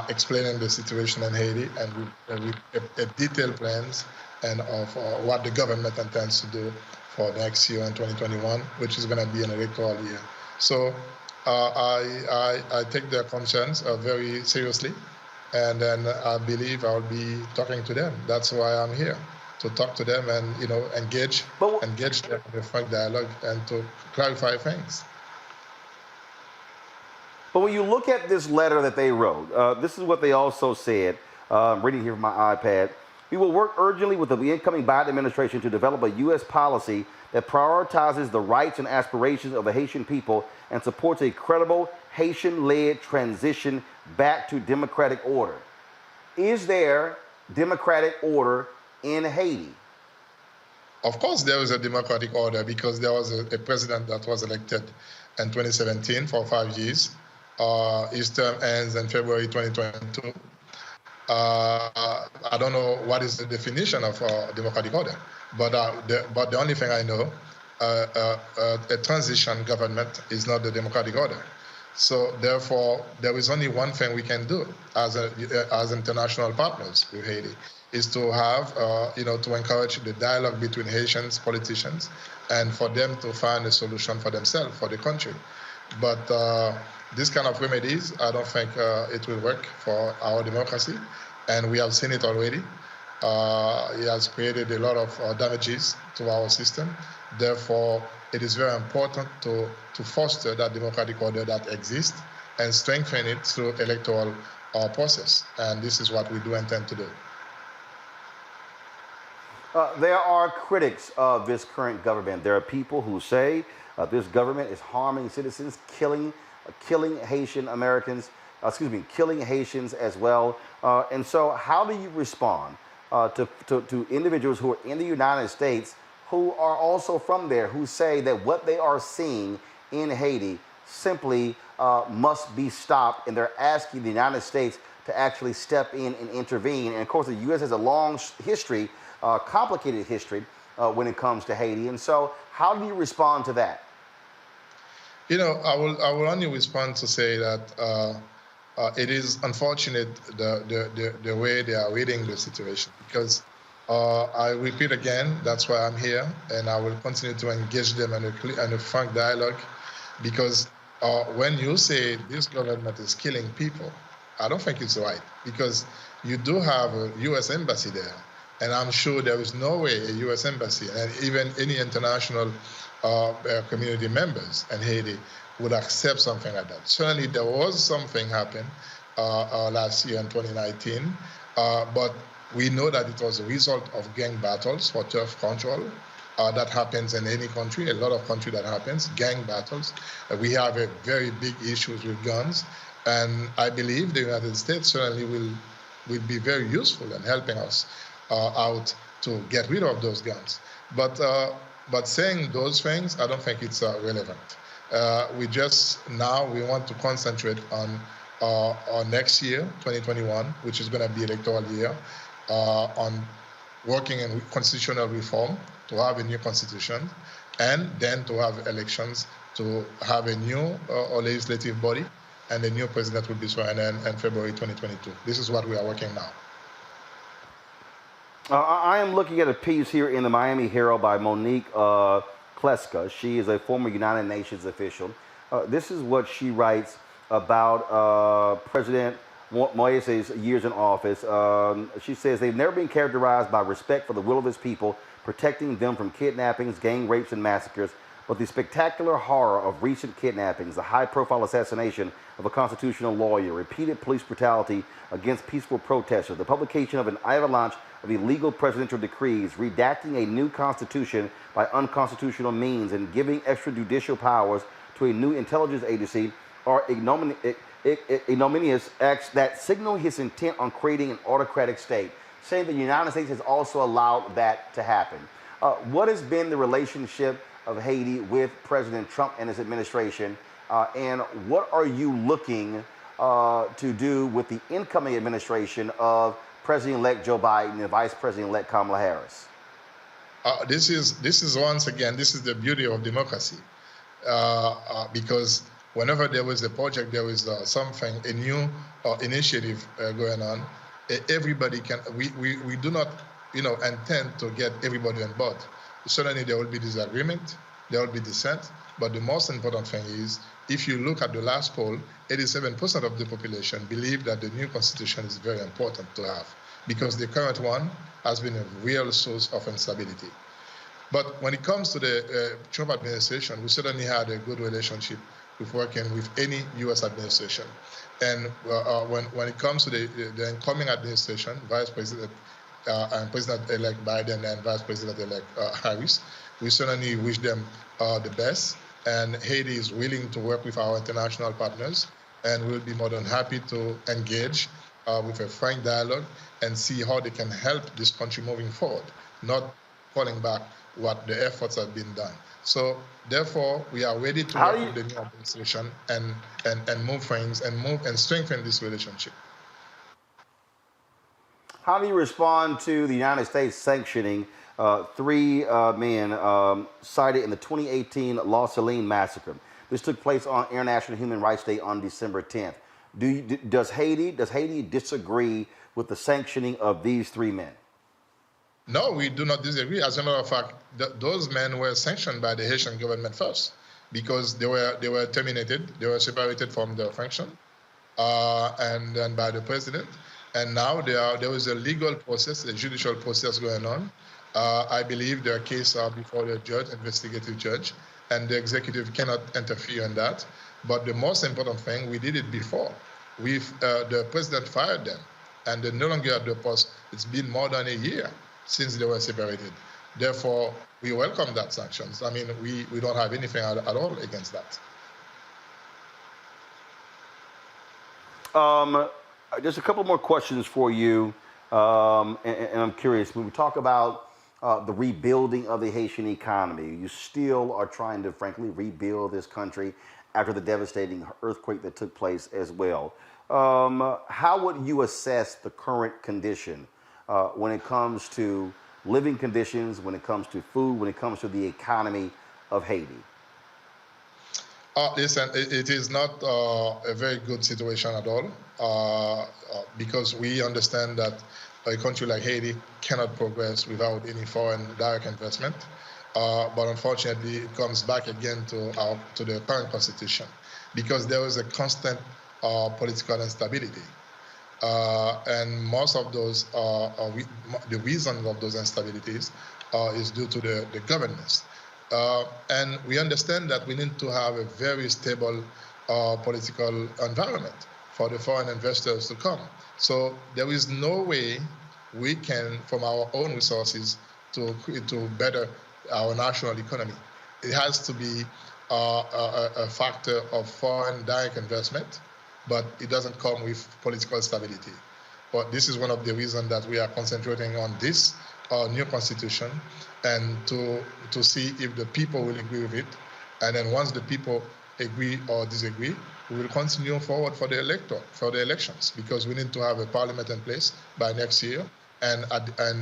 Speaker 6: explaining the situation in Haiti and with detailed plans and of what the government intends to do for next year in 2021, which is going to be an electoral year. So I take their concerns very seriously, and then I believe I'll be talking to them. That's why I'm here, to talk to them and engage them in a frank dialogue and to clarify things.
Speaker 1: But when you look at this letter that they wrote, this is what they also said. I'm reading here from my iPad. We will work urgently with the incoming Biden administration to develop a U.S. policy that prioritizes the rights and aspirations of the Haitian people and supports a credible Haitian-led transition back to democratic order. Is there democratic order in Haiti?
Speaker 6: Of course there is a democratic order because there was a president that was elected in 2017 for 5 years. His term ends in February 2022. I don't know what is the definition of democratic order, but the only thing I know, a transition government is not the democratic order. So therefore, there is only one thing we can do as international partners with Haiti, is to have, to encourage the dialogue between Haitians, politicians, and for them to find a solution for themselves, for the country. But this kind of remedies, I don't think it will work for our democracy, and we have seen it already. It has created a lot of damages to our system. Therefore, it is very important to foster that democratic order that exists and strengthen it through electoral process. And this is what we do intend to do.
Speaker 1: There are critics of this current government. There are people who say this government is harming citizens, killing Haitian Americans, killing Haitians as well. And so how do you respond to individuals who are in the United States who are also from there, who say that what they are seeing in Haiti simply must be stopped, and they're asking the United States to actually step in and intervene? And of course, the U.S. has a long history, complicated history when it comes to Haiti. And so how do you respond to that?
Speaker 6: I will only respond to say that it is unfortunate the way they are reading the situation, because I repeat again, that's why I'm here, and I will continue to engage them in a frank dialogue, because when you say this government is killing people, I don't think it's right, because you do have a U.S. embassy there, and I'm sure there is no way a U.S. embassy and even any international community members in Haiti would accept something like that. Certainly there was something happen last year in 2019, but we know that it was a result of gang battles for turf control. That happens in any country, a lot of countries that happens, gang battles. We have a very big issues with guns, and I believe the United States certainly will be very useful in helping us out to get rid of those guns. But saying those things, I don't think it's relevant. We want to concentrate on next year, 2021, which is going to be electoral year, on working in constitutional reform to have a new constitution, and then to have elections to have a new legislative body, and a new president will be sworn in February 2022. This is what we are working now.
Speaker 1: I am looking at a piece here in the Miami Herald by Monique Kleska. She is a former United Nations official. This is what she writes about President Moise's years in office. She says they've never been characterized by respect for the will of his people, protecting them from kidnappings, gang rapes, and massacres. But the spectacular horror of recent kidnappings, the high-profile assassination of a constitutional lawyer, repeated police brutality against peaceful protesters, the publication of an avalanche of illegal presidential decrees, redacting a new constitution by unconstitutional means, and giving extrajudicial powers to a new intelligence agency are ignominious acts that signal his intent on creating an autocratic state, saying the United States has also allowed that to happen. What has been the relationship of Haiti with President Trump and his administration? And what are you looking to do with the incoming administration of President-elect Joe Biden and Vice President-elect Kamala Harris?
Speaker 6: This is once again, this is the beauty of democracy, because whenever there was a project, there was something, a new initiative going on, everybody can, we do not, intend to get everybody on board. Certainly there will be disagreement, there will be dissent, but the most important thing is, if you look at the last poll, 87% of the population believe that the new constitution is very important to have, because the current one has been a real source of instability. But when it comes to the Trump administration, we certainly had a good relationship with working with any U.S. administration. And when it comes to the incoming administration, Vice President and President-elect Biden and Vice President-elect Harris, we certainly wish them the best. And Haiti is willing to work with our international partners, and we'll be more than happy to engage with a frank dialogue and see how they can help this country moving forward, not falling back what the efforts have been done. So therefore, we are ready to work with the new administration and move things and strengthen this relationship.
Speaker 1: How do you respond to the United States sanctioning three men cited in the 2018 La Saline massacre? This took place on International Human Rights Day on December 10th. Does Haiti disagree with the sanctioning of these three men?
Speaker 6: No, we do not disagree. As a matter of fact, those men were sanctioned by the Haitian government first, because they were terminated, they were separated from the function, and then by the president. And now there is a legal process, a judicial process going on. I believe their case are before the judge, investigative judge, and the executive cannot interfere in that. But the most important thing, we did it before. The president fired them, and they're no longer at the post. It's been more than a year since they were separated. Therefore, we welcome that sanctions. I mean, we don't have anything at all against that.
Speaker 1: Just a couple more questions for you, and I'm curious. When we talk about the rebuilding of the Haitian economy, you still are trying to, frankly, rebuild this country after the devastating earthquake that took place as well. How would you assess the current condition when it comes to living conditions, when it comes to food, when it comes to the economy of Haiti?
Speaker 6: Listen, it is not a very good situation at all, because we understand that a country like Haiti cannot progress without any foreign direct investment. But unfortunately, it comes back again to the current constitution, because there is a constant political instability. And most of those, the reason of those instabilities is due to the governance. And we understand that we need to have a very stable political environment for the foreign investors to come. So there is no way we can, from our own resources, to better our national economy. It has to be a factor of foreign direct investment, but it doesn't come with political stability. But this is one of the reasons that we are concentrating on this new constitution, and to see if the people will agree with it. And then once the people agree or disagree, we will continue forward for the elections, because we need to have a parliament in place by next year, and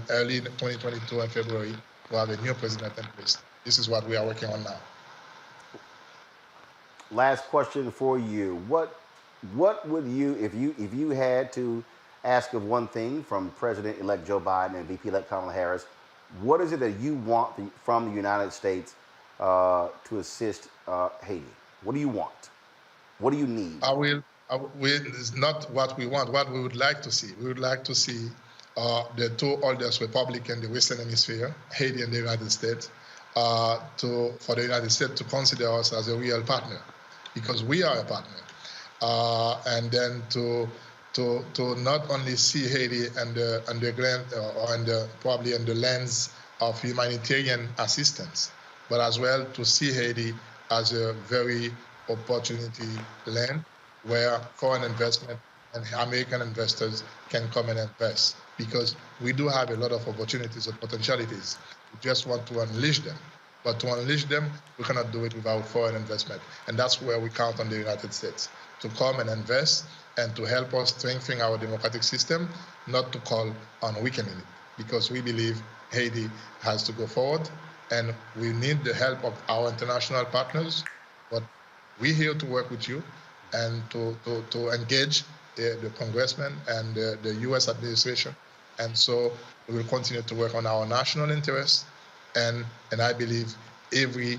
Speaker 6: early in 2022 in February, we'll have a new president in place. This is what we are working on now.
Speaker 1: Last question for you. What would you, if you had to ask of one thing from President-elect Joe Biden and VP-elect Kamala Harris, what is it that you want from the United States to assist Haiti? What do you want? What do you need?
Speaker 6: It's not what we want, what we would like to see. We would like to see the two oldest republics in the Western Hemisphere, Haiti and the United States, for the United States to consider us as a real partner, because we are a partner. And then to not only see Haiti probably in the lens of humanitarian assistance, but as well to see Haiti as a very opportunity land where foreign investment and American investors can come and invest, because we do have a lot of opportunities and potentialities. We just want to unleash them. But to unleash them, we cannot do it without foreign investment. And that's where we count on the United States to come and invest and to help us strengthen our democratic system, not to call on weakening it, because we believe Haiti has to go forward and we need the help of our international partners. But we're here to work with you and to engage the congressmen and the U.S. administration. And so we will continue to work on our national interests. And I believe a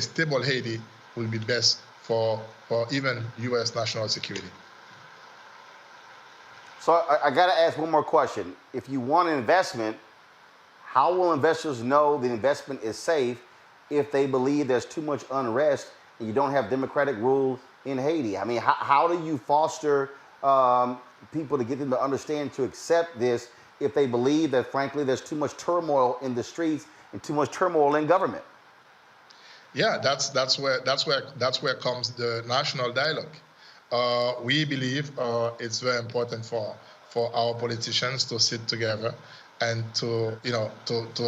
Speaker 6: stable Haiti will be best for even U.S. national security.
Speaker 1: So I got to ask one more question. If you want an investment, how will investors know the investment is safe if they believe there's too much unrest and you don't have democratic rules in Haiti? I mean, how do you foster people to get them to understand, to accept this, if they believe that, frankly, there's too much turmoil in the streets and too much turmoil in government?
Speaker 6: Yeah, that's where comes the national dialogue. We believe it's very important for our politicians to sit together and to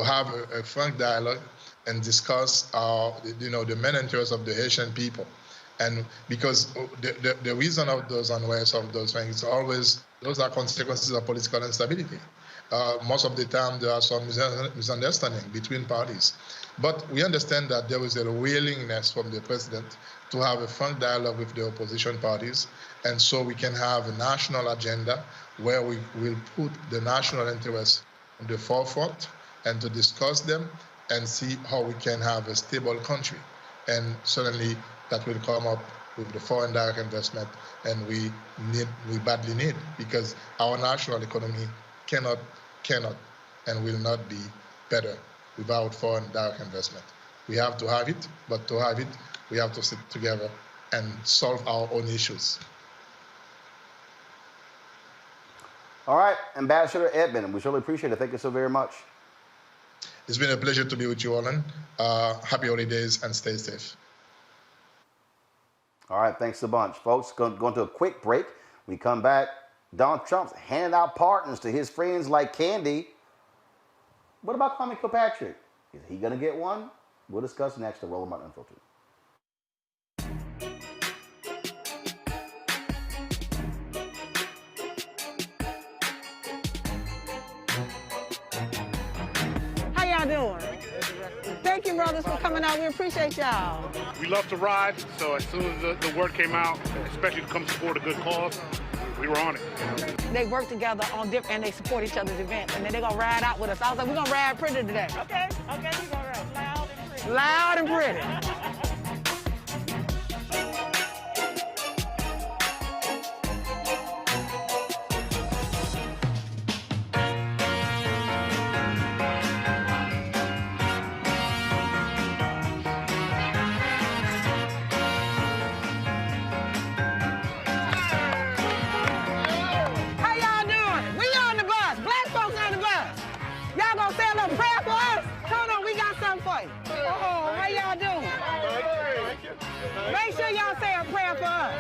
Speaker 6: have a frank dialogue and discuss the main interests of the Haitian people. And because the reason of those unrest, of those things, is always those are consequences of political instability. Most of the time, there are some misunderstanding between parties. But we understand that there is a willingness from the president to have a frank dialogue with the opposition parties. And so we can have a national agenda where we will put the national interests in the forefront and to discuss them and see how we can have a stable country. And certainly that will come up with the foreign direct investment, and we badly need, because our national economy cannot and will not be better without foreign direct investment. We have to have it, but to have it, we have to sit together and solve our own issues.
Speaker 1: All right, Ambassador Ebony, we surely appreciate it. Thank you so very much.
Speaker 6: It's been a pleasure to be with you, Roland. Happy holidays and stay safe.
Speaker 1: All right, thanks a bunch. Folks, going to a quick break. When we come back, Donald Trump's handing out pardons to his friends like candy. What about Kwame Kilpatrick? Is he going to get one? We'll discuss next on Roland Martin Unfiltered.
Speaker 20: How y'all doing? Thank you, brothers, for coming out. We appreciate y'all.
Speaker 8: We love to ride, so as soon as the word came out, especially to come support a good cause, we were on it.
Speaker 20: They work together on different, and they support each other's events, and then they're gonna ride out with us. I was like, we're gonna ride pretty today. Okay, we're gonna ride loud and pretty. Loud and pretty. Make sure y'all say a prayer for us.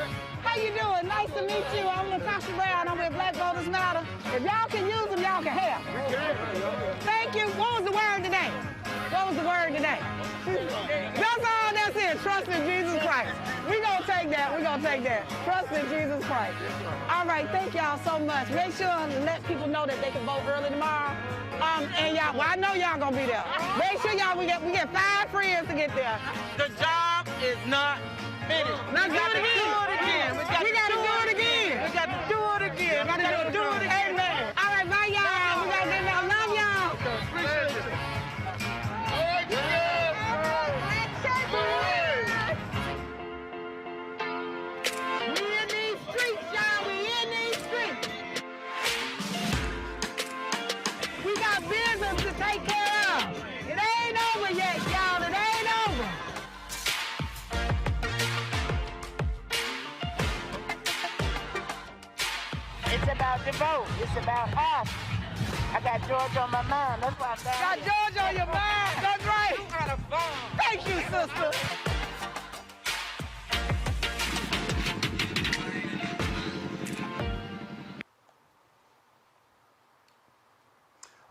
Speaker 20: How you doing? Nice to meet you. I'm Latasha Brown. I'm with Black Voters Matter. If y'all can use them, y'all can help. Thank you. What was the word today? What was the word today? That's all that's it. Trust in Jesus Christ. We're going to take that. We're going to take that. Trust in Jesus Christ. All right. Thank y'all so much. Make sure to let people know that they can vote early tomorrow. And y'all, well, I know y'all going to be there. Make sure y'all, we get 5 friends to get there.
Speaker 9: The job is not finished.
Speaker 20: Let's do it again. We got to do it again.
Speaker 9: We got to do it again. We got to do it again.
Speaker 20: Amen. All right, bye, y'all. We got to get there. Love y'all.
Speaker 9: Appreciate you.
Speaker 20: We in these streets, y'all. We in these streets. We got business to take care of. It ain't over yet, y'all. It ain't over.
Speaker 10: It's about the vote. It's about us. I got George on my mind. That's why I'm down here.
Speaker 20: Got George on your mind. That's right.
Speaker 10: You got a phone.
Speaker 20: Thank you, sister.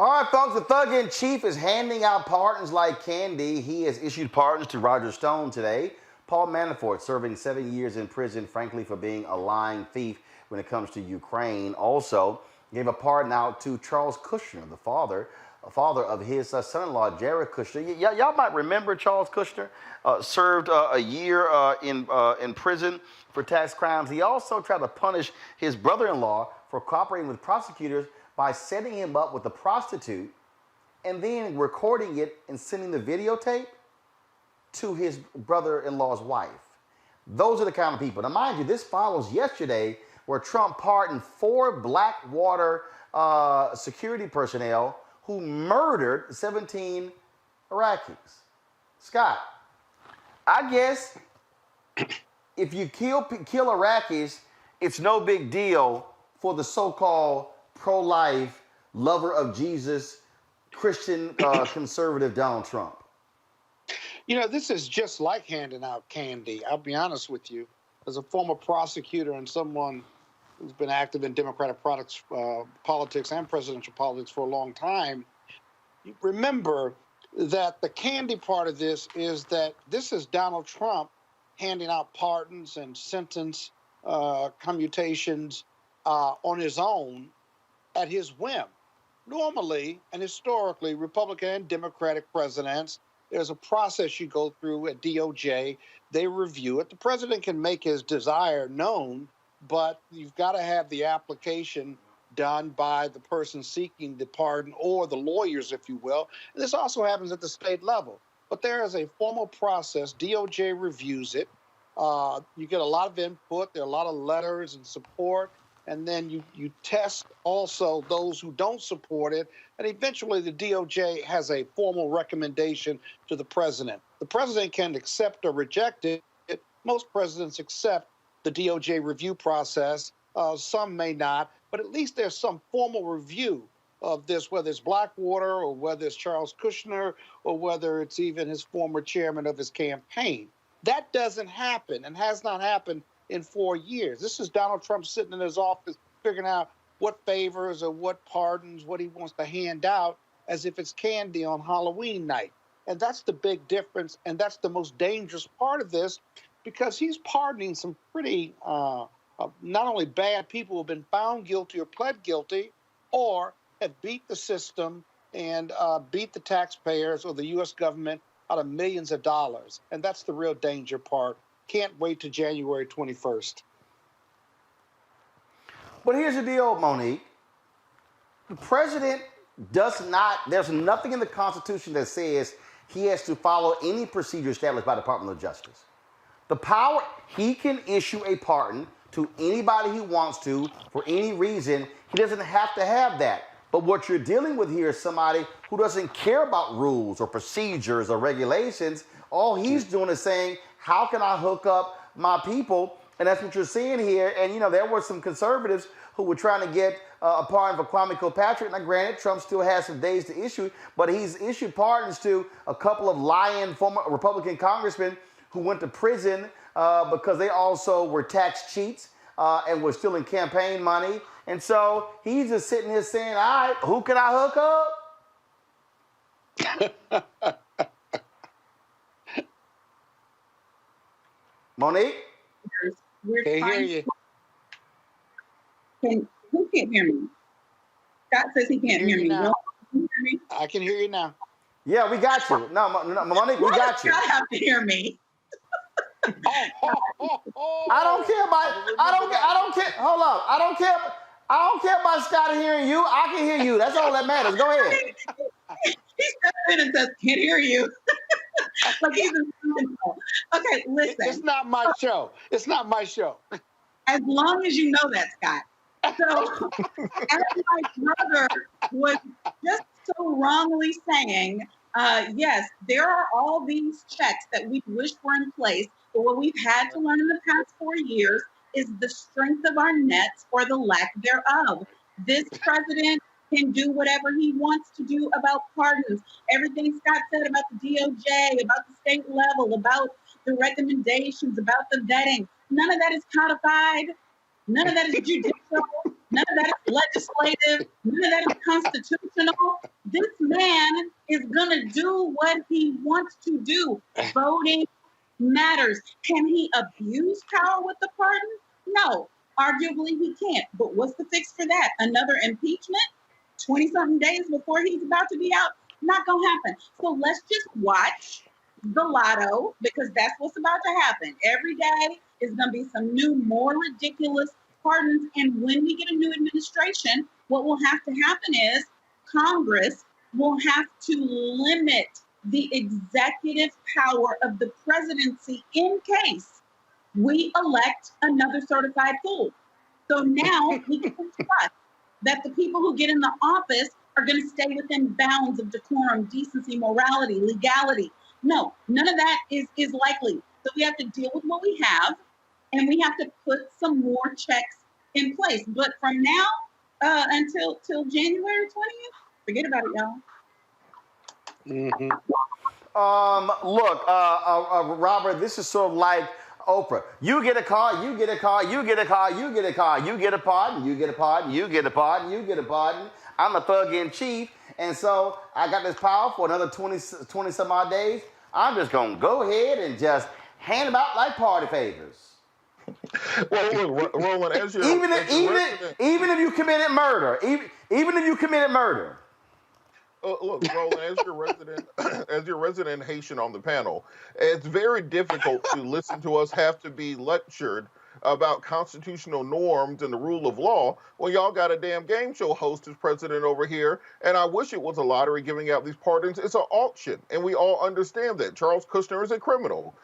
Speaker 1: All right, folks, the thug-in-chief is handing out pardons like candy. He has issued pardons to Roger Stone today. Paul Manafort serving 7 years in prison, frankly, for being a lying thief when it comes to Ukraine. Also gave a pardon out to Charles Kushner, the father of his son-in-law, Jared Kushner. Y'all might remember Charles Kushner served a year in prison for tax crimes. He also tried to punish his brother-in-law for cooperating with prosecutors by setting him up with a prostitute and then recording it and sending the videotape to his brother-in-law's wife. Those are the kind of people. Now, mind you, this follows yesterday where Trump pardoned 4 Blackwater security personnel who murdered 17 Iraqis. Scott, I guess if you kill Iraqis, it's no big deal for the so-called pro-life, lover of Jesus, Christian conservative Donald Trump.
Speaker 4: You know, this is just like handing out candy. I'll be honest with you. As a former prosecutor and someone who's been active in Democratic politics and presidential politics for a long time, you remember that the candy part of this is that this is Donald Trump handing out pardons and sentence commutations on his own at his whim. Normally and historically, Republican and Democratic presidents, there's a process you go through at DOJ. They review it. The president can make his desire known, but you've got to have the application done by the person seeking the pardon or the lawyers, if you will. And this also happens at the state level. But there is a formal process. DOJ reviews it. You get a lot of input. There are a lot of letters and support. And then you test also those who don't support it. And eventually the DOJ has a formal recommendation to the president. The president can accept or reject it. Most presidents accept the DOJ review process. Some may not, but at least there's some formal review of this, whether it's Blackwater or whether it's Charles Kushner or whether it's even his former chairman of his campaign. That doesn't happen and has not happened in 4 years. This is Donald Trump sitting in his office figuring out what favors or what pardons, what he wants to hand out as if it's candy on Halloween night. And that's the big difference. And that's the most dangerous part of this, because he's pardoning some pretty, not only bad people who have been found guilty or pled guilty or have beat the system and beat the taxpayers or the U.S. government out of millions of dollars. And that's the real danger part. Can't wait to January 21st.
Speaker 1: But here's the deal, Monique. The president does not, there's nothing in the Constitution that says he has to follow any procedure established by the Department of Justice. The power, he can issue a pardon to anybody he wants to for any reason. He doesn't have to have that. But what you're dealing with here is somebody who doesn't care about rules or procedures or regulations. All he's doing is saying, how can I hook up my people? And that's what you're seeing here. And, you know, there were some conservatives who were trying to get a pardon for Kwame Kilpatrick. Now, granted, Trump still has some days to issue, but he's issued pardons to a couple of lying former Republican congressmen who went to prison because they also were tax cheats and were stealing campaign money. And so he's just sitting here saying, all right, who can I hook up? Monique?
Speaker 4: Can't hear you.
Speaker 7: Who can't hear me? Scott says he can't hear me.
Speaker 4: Now.
Speaker 7: Can you hear me?
Speaker 4: I can hear you now.
Speaker 1: Yeah, we got you. No, Monique, we got you.
Speaker 7: Scott have to hear me.
Speaker 1: I don't care about. I don't care. Hold on. I don't care about Scott hearing you. I can hear you. That's all that matters. Go ahead.
Speaker 7: He steps in and says, "Can't hear you." Like he's okay, listen.
Speaker 4: It's not my show. It's not my show.
Speaker 7: As long as you know that, Scott. So, as my brother was just so wrongly saying, yes, there are all these checks that we wish were in place, but what we've had to learn in the past 4 years is the strength of our nets or the lack thereof. This president can do whatever he wants to do about pardons. Everything Scott said about the DOJ, about the state level, about the recommendations, about the vetting, none of that is codified. None of that is judicial. None of that is legislative. None of that is constitutional. This man is gonna do what he wants to do. Voting matters. Can he abuse power with the pardon? No, arguably he can't. But what's the fix for that? Another impeachment? 20-something days before he's about to be out? Not gonna happen. So let's just watch the lotto, because that's what's about to happen. Every day is gonna be some new, more ridiculous pardons. And when we get a new administration, what will have to happen is Congress will have to limit the executive power of the presidency in case we elect another certified fool. So now we can trust that the people who get in the office are going to stay within bounds of decorum, decency, morality, legality. No, none of that is likely. So we have to deal with what we have, and we have to put some more checks in place. But from now until January 20th, forget about it, y'all.
Speaker 1: Look, Robert, this is sort of like Oprah. You get a car, you get a car, you get a car, you get a car, you get a pardon, you get a pardon, you get a pardon, you get a pardon. I'm a thug in chief, and so I got this power for another 20 some odd days. I'm just gonna go ahead and just hand them out like party favors.
Speaker 5: Well, look, Roland, as you're
Speaker 1: even if you committed murder, even if you committed murder.
Speaker 5: Look, Roland, as your resident Haitian on the panel, it's very difficult to listen to us have to be lectured about constitutional norms and the rule of law when y'all got a damn game show host as president over here. And I wish it was a lottery giving out these pardons. It's an auction, and we all understand that. Charles Kushner is a criminal.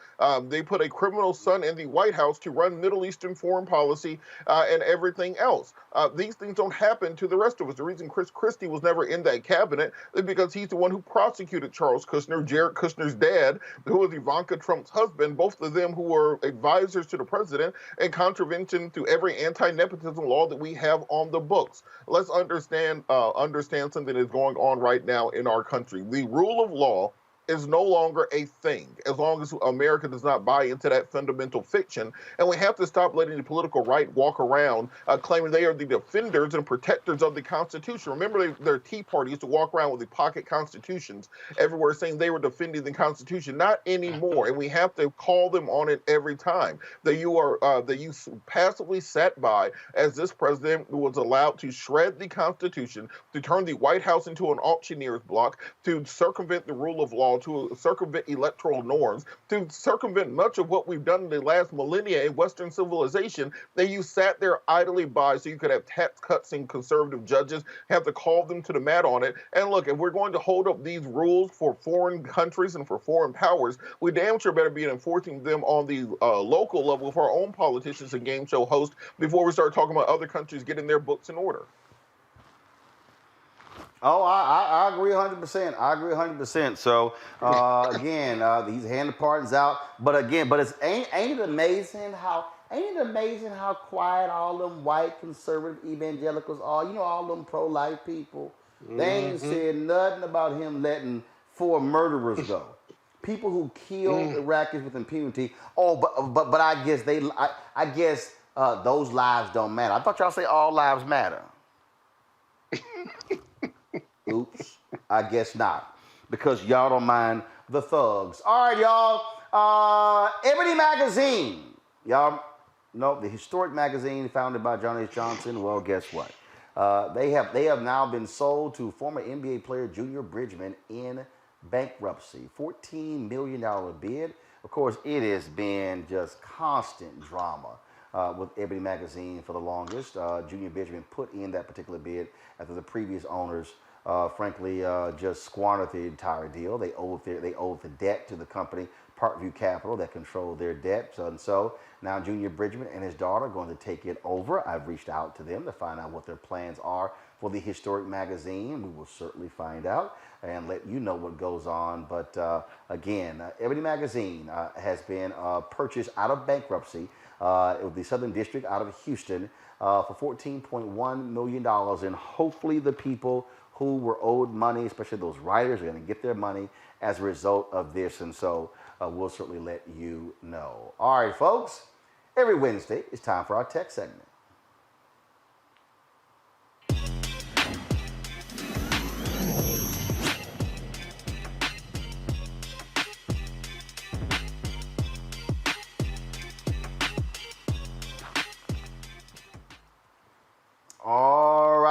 Speaker 5: They put a criminal son in the White House to run Middle Eastern foreign policy and everything else. These things don't happen to the rest of us. The reason Chris Christie was never in that cabinet is because he's the one who prosecuted Charles Kushner, Jared Kushner's dad, who was Ivanka Trump's husband, both of them who were advisors to the president, and contravention to every anti-nepotism law that we have on the books. Let's understand something that is going on right now in our country. The rule of law is no longer a thing as long as America does not buy into that fundamental fiction. And we have to stop letting the political right walk around claiming they are the defenders and protectors of the Constitution. Remember, their Tea Party used to walk around with the pocket constitutions everywhere saying they were defending the Constitution. Not anymore. And we have to call them on it every time. That you passively sat by as this president was allowed to shred the Constitution, to turn the White House into an auctioneer's block, to circumvent the rule of law, to circumvent electoral norms, to circumvent much of what we've done in the last millennia in Western civilization, that you sat there idly by so you could have tax cuts and conservative judges, have to call them to the mat on it. And look, if we're going to hold up these rules for foreign countries and for foreign powers, we damn sure better be enforcing them on the local level for our own politicians and game show hosts before we start talking about other countries getting their books in order.
Speaker 1: Oh, I agree 100%. I agree 100%. So again, he's handing pardons out. But ain't it amazing how quiet all them white conservative evangelicals are? You know, all them pro-life people. They ain't said nothing about him letting 4 murderers go. People who killed Iraqis with impunity. Oh, but I guess those lives don't matter. I thought y'all say all lives matter. Oops, I guess not, because y'all don't mind the thugs. All right, y'all. Ebony magazine. Y'all know the historic magazine founded by John H. Johnson. Well, guess what? They have now been sold to former NBA player Junior Bridgman in bankruptcy. $14 million bid. Of course, it has been just constant drama with Ebony magazine for the longest. Junior Bridgman put in that particular bid after the previous owners frankly, just squandered the entire deal. They owed the debt to the company, Parkview Capital, that controlled their debt. And so now Junior Bridgman and his daughter are going to take it over. I've reached out to them to find out what their plans are for the historic magazine. We will certainly find out and let you know what goes on. But again, Ebony magazine has been purchased out of bankruptcy. It was the Southern District out of Houston for $14.1 million. And hopefully the people who were owed money, especially those writers, are going to get their money as a result of this. And so we'll certainly let you know. All right, folks, every Wednesday it's time for our tech segment.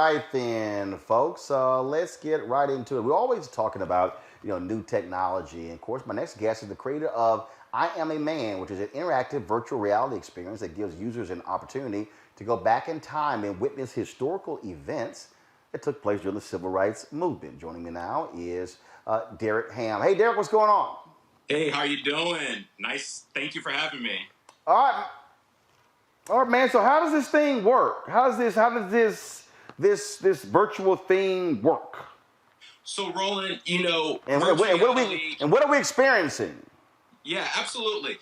Speaker 1: right then, folks. Let's get right into it. We're always talking about new technology, and of course, my next guest is the creator of I Am a Man, which is an interactive virtual reality experience that gives users an opportunity to go back in time and witness historical events that took place during the civil rights movement. Joining me now is Derek Ham. Hey, Derek, what's going on?
Speaker 11: Hey, how you doing? Nice. Thank you for having me.
Speaker 1: All right, man. So how does this thing work? How does this virtual thing work?
Speaker 11: So, Roland,
Speaker 1: And what are we experiencing?
Speaker 11: Yeah, absolutely.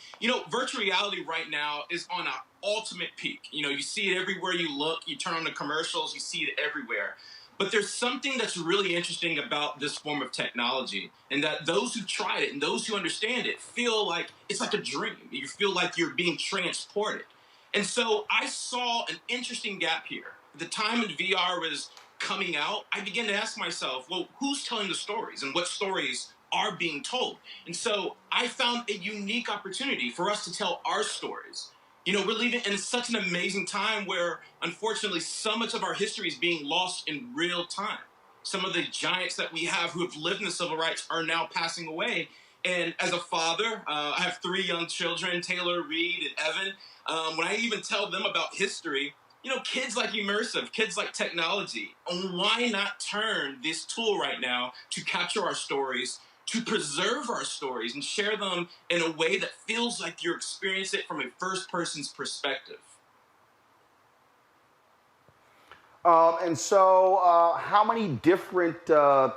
Speaker 11: Virtual reality right now is on an ultimate peak. You see it everywhere you look. You turn on the commercials, you see it everywhere. But there's something that's really interesting about this form of technology, and that those who tried it and those who understand it feel like it's like a dream. You feel like you're being transported. And so I saw an interesting gap here. At the time when VR was coming out, I began to ask myself, well, who's telling the stories and what stories are being told? And so I found a unique opportunity for us to tell our stories. We're living in such an amazing time where, unfortunately, so much of our history is being lost in real time. Some of the giants that we have who have lived in the civil rights are now passing away. And as a father, I have 3 young children, Taylor, Reed, and Evan. When I even tell them about history, kids like immersive, kids like technology. And why not turn this tool right now to capture our stories, to preserve our stories and share them in a way that feels like you're experiencing it from a first person's perspective.
Speaker 1: And so how many different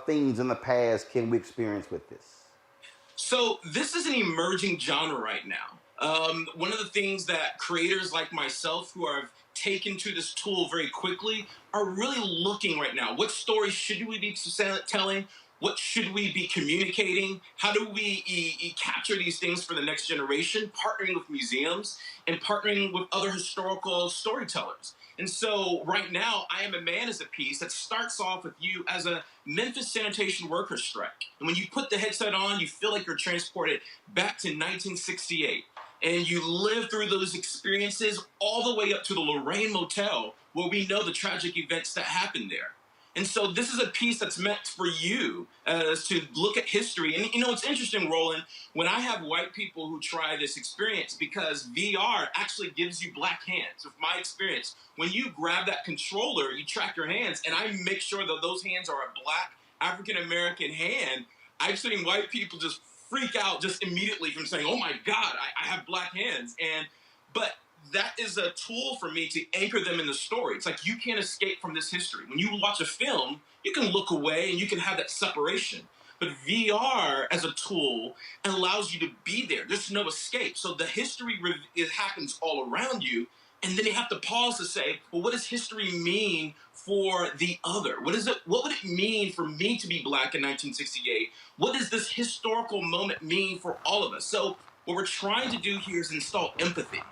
Speaker 1: things in the past can we experience with this?
Speaker 11: So this is an emerging genre right now. One of the things that creators like myself who have taken to this tool very quickly are really looking right now. What stories should we be telling? What should we be communicating? How do we capture these things for the next generation? Partnering with museums and partnering with other historical storytellers. And so right now, I Am a Man is a piece that starts off with you as a Memphis sanitation worker strike. And when you put the headset on, you feel like you're transported back to 1968. And you live through those experiences all the way up to the Lorraine Motel, where we know the tragic events that happened there. And so this is a piece that's meant for you to look at history. And it's interesting, Roland, when I have white people who try this experience, because VR actually gives you black hands. With my experience, when you grab that controller, you track your hands, and I make sure that those hands are a black African-American hand. I've seen white people just freak out just immediately from saying, oh my God, I have black hands. But that is a tool for me to anchor them in the story. It's like you can't escape from this history. When you watch a film, you can look away and you can have that separation. But VR as a tool allows you to be there. There's no escape. So the history it happens all around you. And then you have to pause to say, well, what does history mean for the other? What would it mean for me to be black in 1968? What does this historical moment mean for all of us? So what we're trying to do here is install empathy.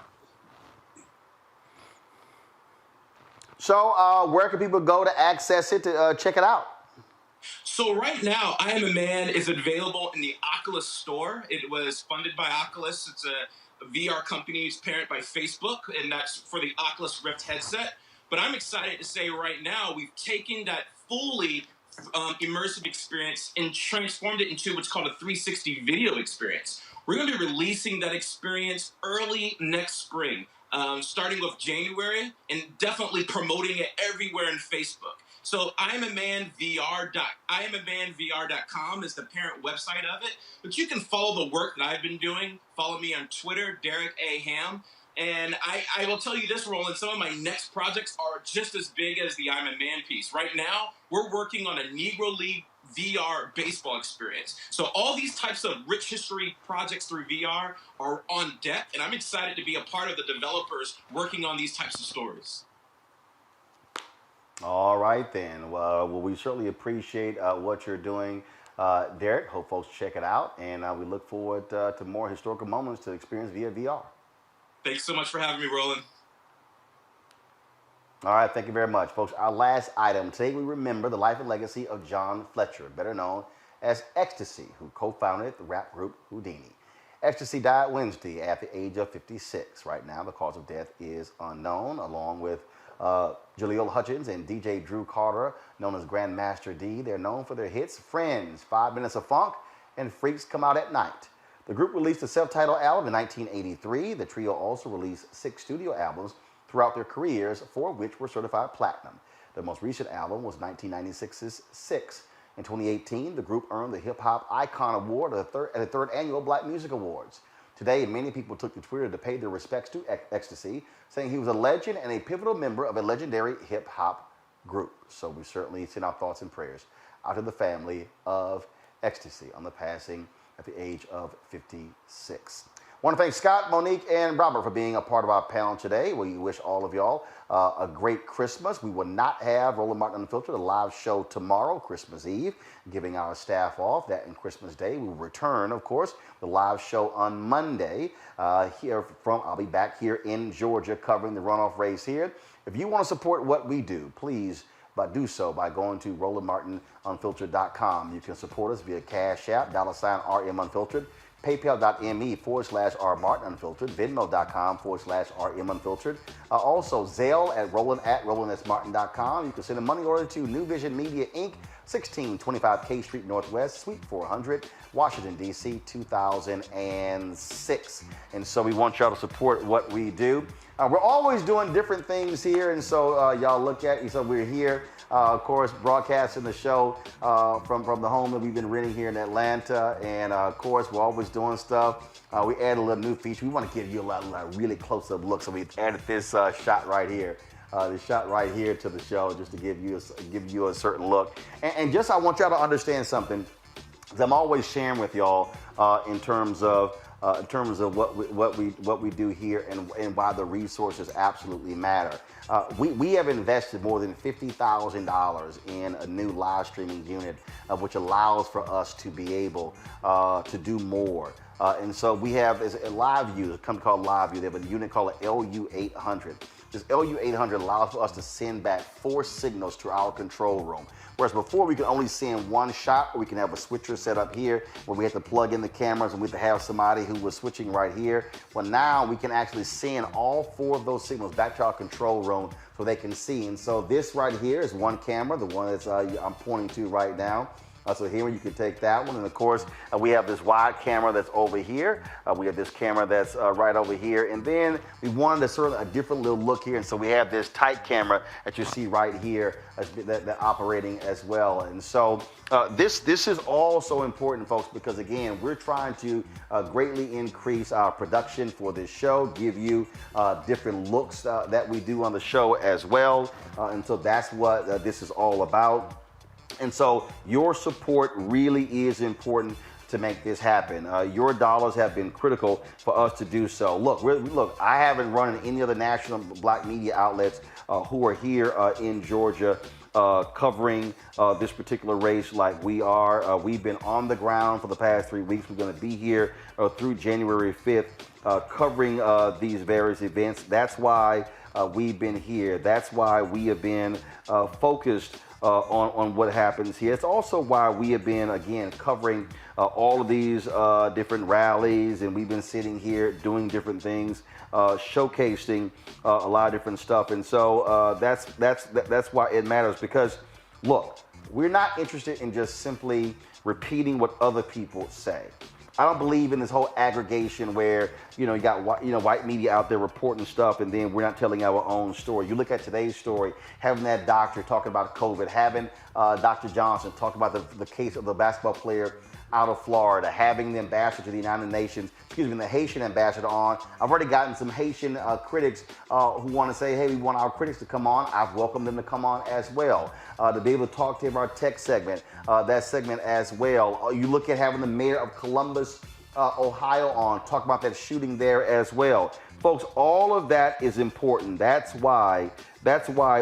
Speaker 1: So where can people go to access it, to check it out?
Speaker 11: So right now, I Am a Man is available in the Oculus store. It was funded by Oculus. It's a VR company. It's parent by Facebook, and that's for the Oculus Rift headset. But I'm excited to say right now, we've taken that fully immersive experience and transformed it into what's called a 360 video experience. We're going to be releasing that experience early next spring. Starting with January, and definitely promoting it everywhere in Facebook. So IamAmanVR.com is the parent website of it. But you can follow the work that I've been doing. Follow me on Twitter, Derek A. Ham. And I will tell you this, Roland, some of my next projects are just as big as the I'm a Man piece. Right now, we're working on a Negro League VR baseball experience. So all these types of rich history projects through VR are on deck, and I'm excited to be a part of the developers working on these types of stories.
Speaker 1: All right, then. Well, we certainly appreciate what you're doing, Derek. Hope folks check it out, and we look forward to more historical moments to experience via VR.
Speaker 11: Thanks so much for having me, Roland.
Speaker 1: All right, thank you very much, folks. Our last item. Today we remember the life and legacy of John Fletcher, better known as Ecstasy, who co-founded the rap group Houdini. Ecstasy died Wednesday at the age of 56. Right now, the cause of death is unknown, along with Jaleel Hutchins and DJ Drew Carter, known as Grandmaster D. They're known for their hits Friends, 5 Minutes of Funk, and Freaks Come Out at Night. The group released a self-titled album in 1983. The trio also released 6 studio albums throughout their careers, 4 of which were certified platinum. Their most recent album was 1996's 6. In 2018, the group earned the Hip Hop Icon Award at the third annual Black Music Awards. Today, many people took to Twitter to pay their respects to Ecstasy, saying he was a legend and a pivotal member of a legendary hip-hop group. So we certainly send our thoughts and prayers out to the family of Ecstasy on the passing at the age of 56. I want to thank Scott, Monique, and Robert for being a part of our panel today. We wish all of y'all a great Christmas. We will not have Roland Martin Unfiltered, a live show tomorrow, Christmas Eve, giving our staff off. That and Christmas Day. We will return, of course, the live show on Monday. I'll be back here in Georgia covering the runoff race here. If you want to support what we do, please do so by going to RolandMartinUnfiltered.com. You can support us via Cash App, $RM Unfiltered, PayPal.me/RMartinUnfiltered, Venmo.com/RM Also, Zelle at RolandSMartin.com. You can send a money order to New Vision Media, Inc., 1625 K Street Northwest, Suite 400, Washington, D.C., 2006. And so we want y'all to support what we do. We're always doing different things here, and so y'all look at, so we're here, of course, broadcasting the show from the home that we've been renting here in Atlanta, and of course, we're always doing stuff. We added a little new feature. We want to give you a really close-up look, so we added this shot right here. The shot right here to the show, just to give you a certain look. And just I want y'all to understand something, because I'm always sharing with y'all in terms of what we do here and why the resources absolutely matter. We have invested more than $50,000 in a new live streaming unit, which allows for us to be able to do more. And so we have a live view, a company called Live View. They have a unit called an LU800. This LU800 allows for us to send back 4 signals to our control room. Whereas before we could only send one shot, or we can have a switcher set up here where we have to plug in the cameras and we have to have somebody who was switching right here. Well, now we can actually send all 4 of those signals back to our control room so they can see. And so this right here is one camera, the one that's I'm pointing to right now. So here you can take that one, and of course we have this wide camera that's over here. We have this camera that's right over here, and then we wanted a sort of a different little look here, and so we have this tight camera that you see right here that operating as well. And so this is also important, folks, because again we're trying to greatly increase our production for this show, give you different looks that we do on the show as well, and so that's what this is all about. And so your support really is important to make this happen. Your dollars have been critical for us to do so. Look, I haven't run in any other national black media outlets who are here in Georgia covering this particular race like we are. We've been on the ground for the past 3 weeks. We're going to be here through January 5th covering these various events. That's why we've been here. That's why we have been focused on what happens here. It's also why we have been, again, covering all of these different rallies, and we've been sitting here doing different things, showcasing a lot of different stuff. And so that's why it matters, because, look, we're not interested in just simply repeating what other people say. I don't believe in this whole aggregation where, you got white media out there reporting stuff and then we're not telling our own story. You look at today's story, having that doctor talking about COVID, having Dr. Johnson talk about the case of the basketball player out of Florida, having the ambassador to the United Nations, the Haitian ambassador on. I've already gotten some Haitian critics who want to say, hey, we want our critics to come on. I've welcomed them to come on as well, to be able to talk to them about our tech segment, that segment as well. You look at having the mayor of Columbus, Ohio on, talk about that shooting there as well. Folks, all of that is important. That's why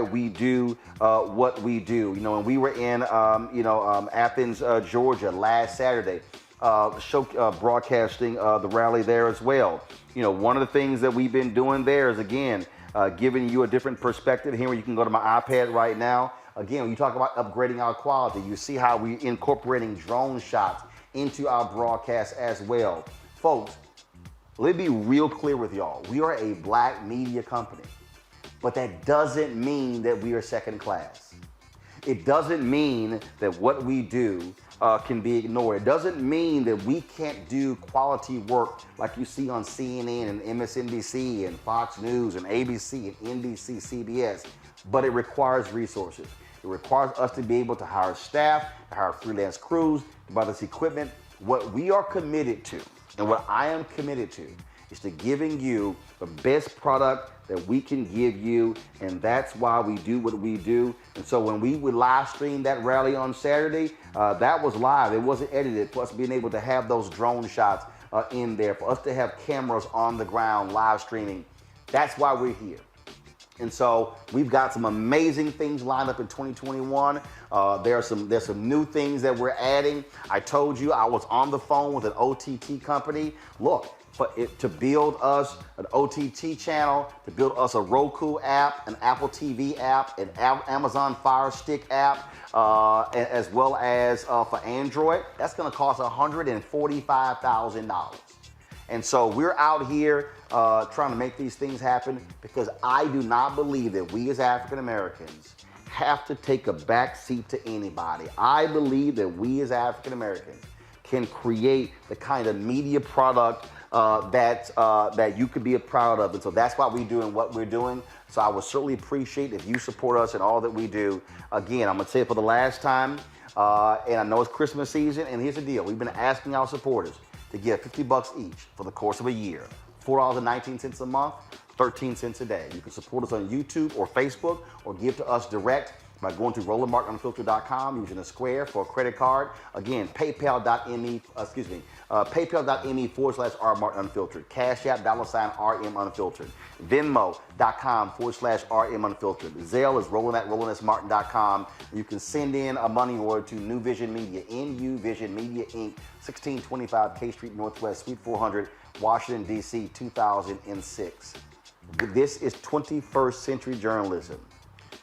Speaker 1: we do what we do. When we were in Athens, Georgia last Saturday, broadcasting the rally there as well. One of the things that we've been doing there is, again, giving you a different perspective. Here you can go to my iPad right now. Again, when you talk about upgrading our quality, you see how we're incorporating drone shots into our broadcast as well. Folks, let me be real clear with y'all. We are a black media company. But that doesn't mean that we are second class. It doesn't mean that what we do can be ignored. It doesn't mean that we can't do quality work like you see on CNN and MSNBC and Fox News and ABC and NBC, CBS, but it requires resources. It requires us to be able to hire staff, to hire freelance crews, to buy this equipment. What we are committed to, and what I am committed to, is to giving you the best product that we can give you, and that's why we do what we do. And so when we would live stream that rally on Saturday, that was live. It wasn't edited. For us being able to have those drone shots in there, for us to have cameras on the ground live streaming, that's why we're here. And so we've got some amazing things lined up in 2021. There's some new things that we're adding. I told you I was on the phone with an OTT company. Look, to build us an OTT channel, to build us a Roku app, an Apple TV app, an Amazon Fire Stick app, as well as for Android, that's gonna cost $145,000. And so we're out here trying to make these things happen because I do not believe that we as African Americans have to take a back seat to anybody. I believe that we as African Americans can create the kind of media product that you could be proud of. And so that's why we're doing what we're doing. So I would certainly appreciate if you support us in all that we do. Again, I'm gonna say it for the last time, and I know it's Christmas season, and here's the deal. We've been asking our supporters to give $50 each for the course of a year. $4.19 a month, 13 cents a day. You can support us on YouTube or Facebook, or give to us direct by going to RolandMartinUnfiltered.com, using a Square for a credit card. Again, PayPal.me/R-MartinUnfiltered. Cash App, $RM-Unfiltered. Venmo.com/RM-Unfiltered. Zelle is Roland@RolandSMartin.com. You can send in a money order to New Vision Media, NU Vision Media Inc., 1625 K Street Northwest, Suite 400, Washington, D.C., 2006. This is 21st century journalism.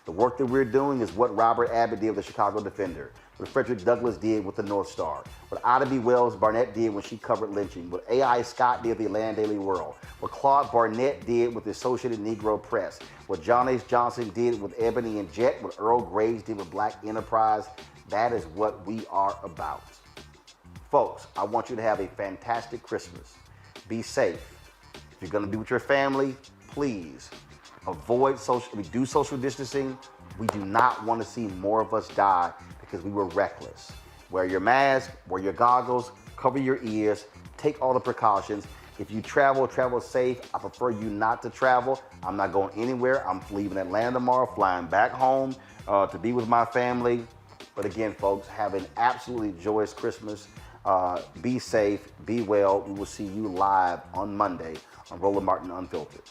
Speaker 1: The work that we're doing is what Robert Abbott did with the Chicago Defender, what Frederick Douglass did with the North Star, what Ida B. Wells Barnett did when she covered lynching, what A.I. Scott did with the Atlanta Daily World, what Claude Barnett did with the Associated Negro Press, what John H. Johnson did with Ebony and Jet, what Earl Graves did with Black Enterprise. That is what we are about. Folks, I want you to have a fantastic Christmas. Be safe. If you're going to be with your family, please do social distancing. We do not want to see more of us die because we were reckless. Wear your mask, wear your goggles, cover your ears, take all the precautions. If you travel safe. I prefer you not to travel. I'm not going anywhere. I'm leaving Atlanta tomorrow, flying back home to be with my family. But again, folks, have an absolutely joyous Christmas. Be safe, be well. We will see you live on Monday on Roland Martin Unfiltered.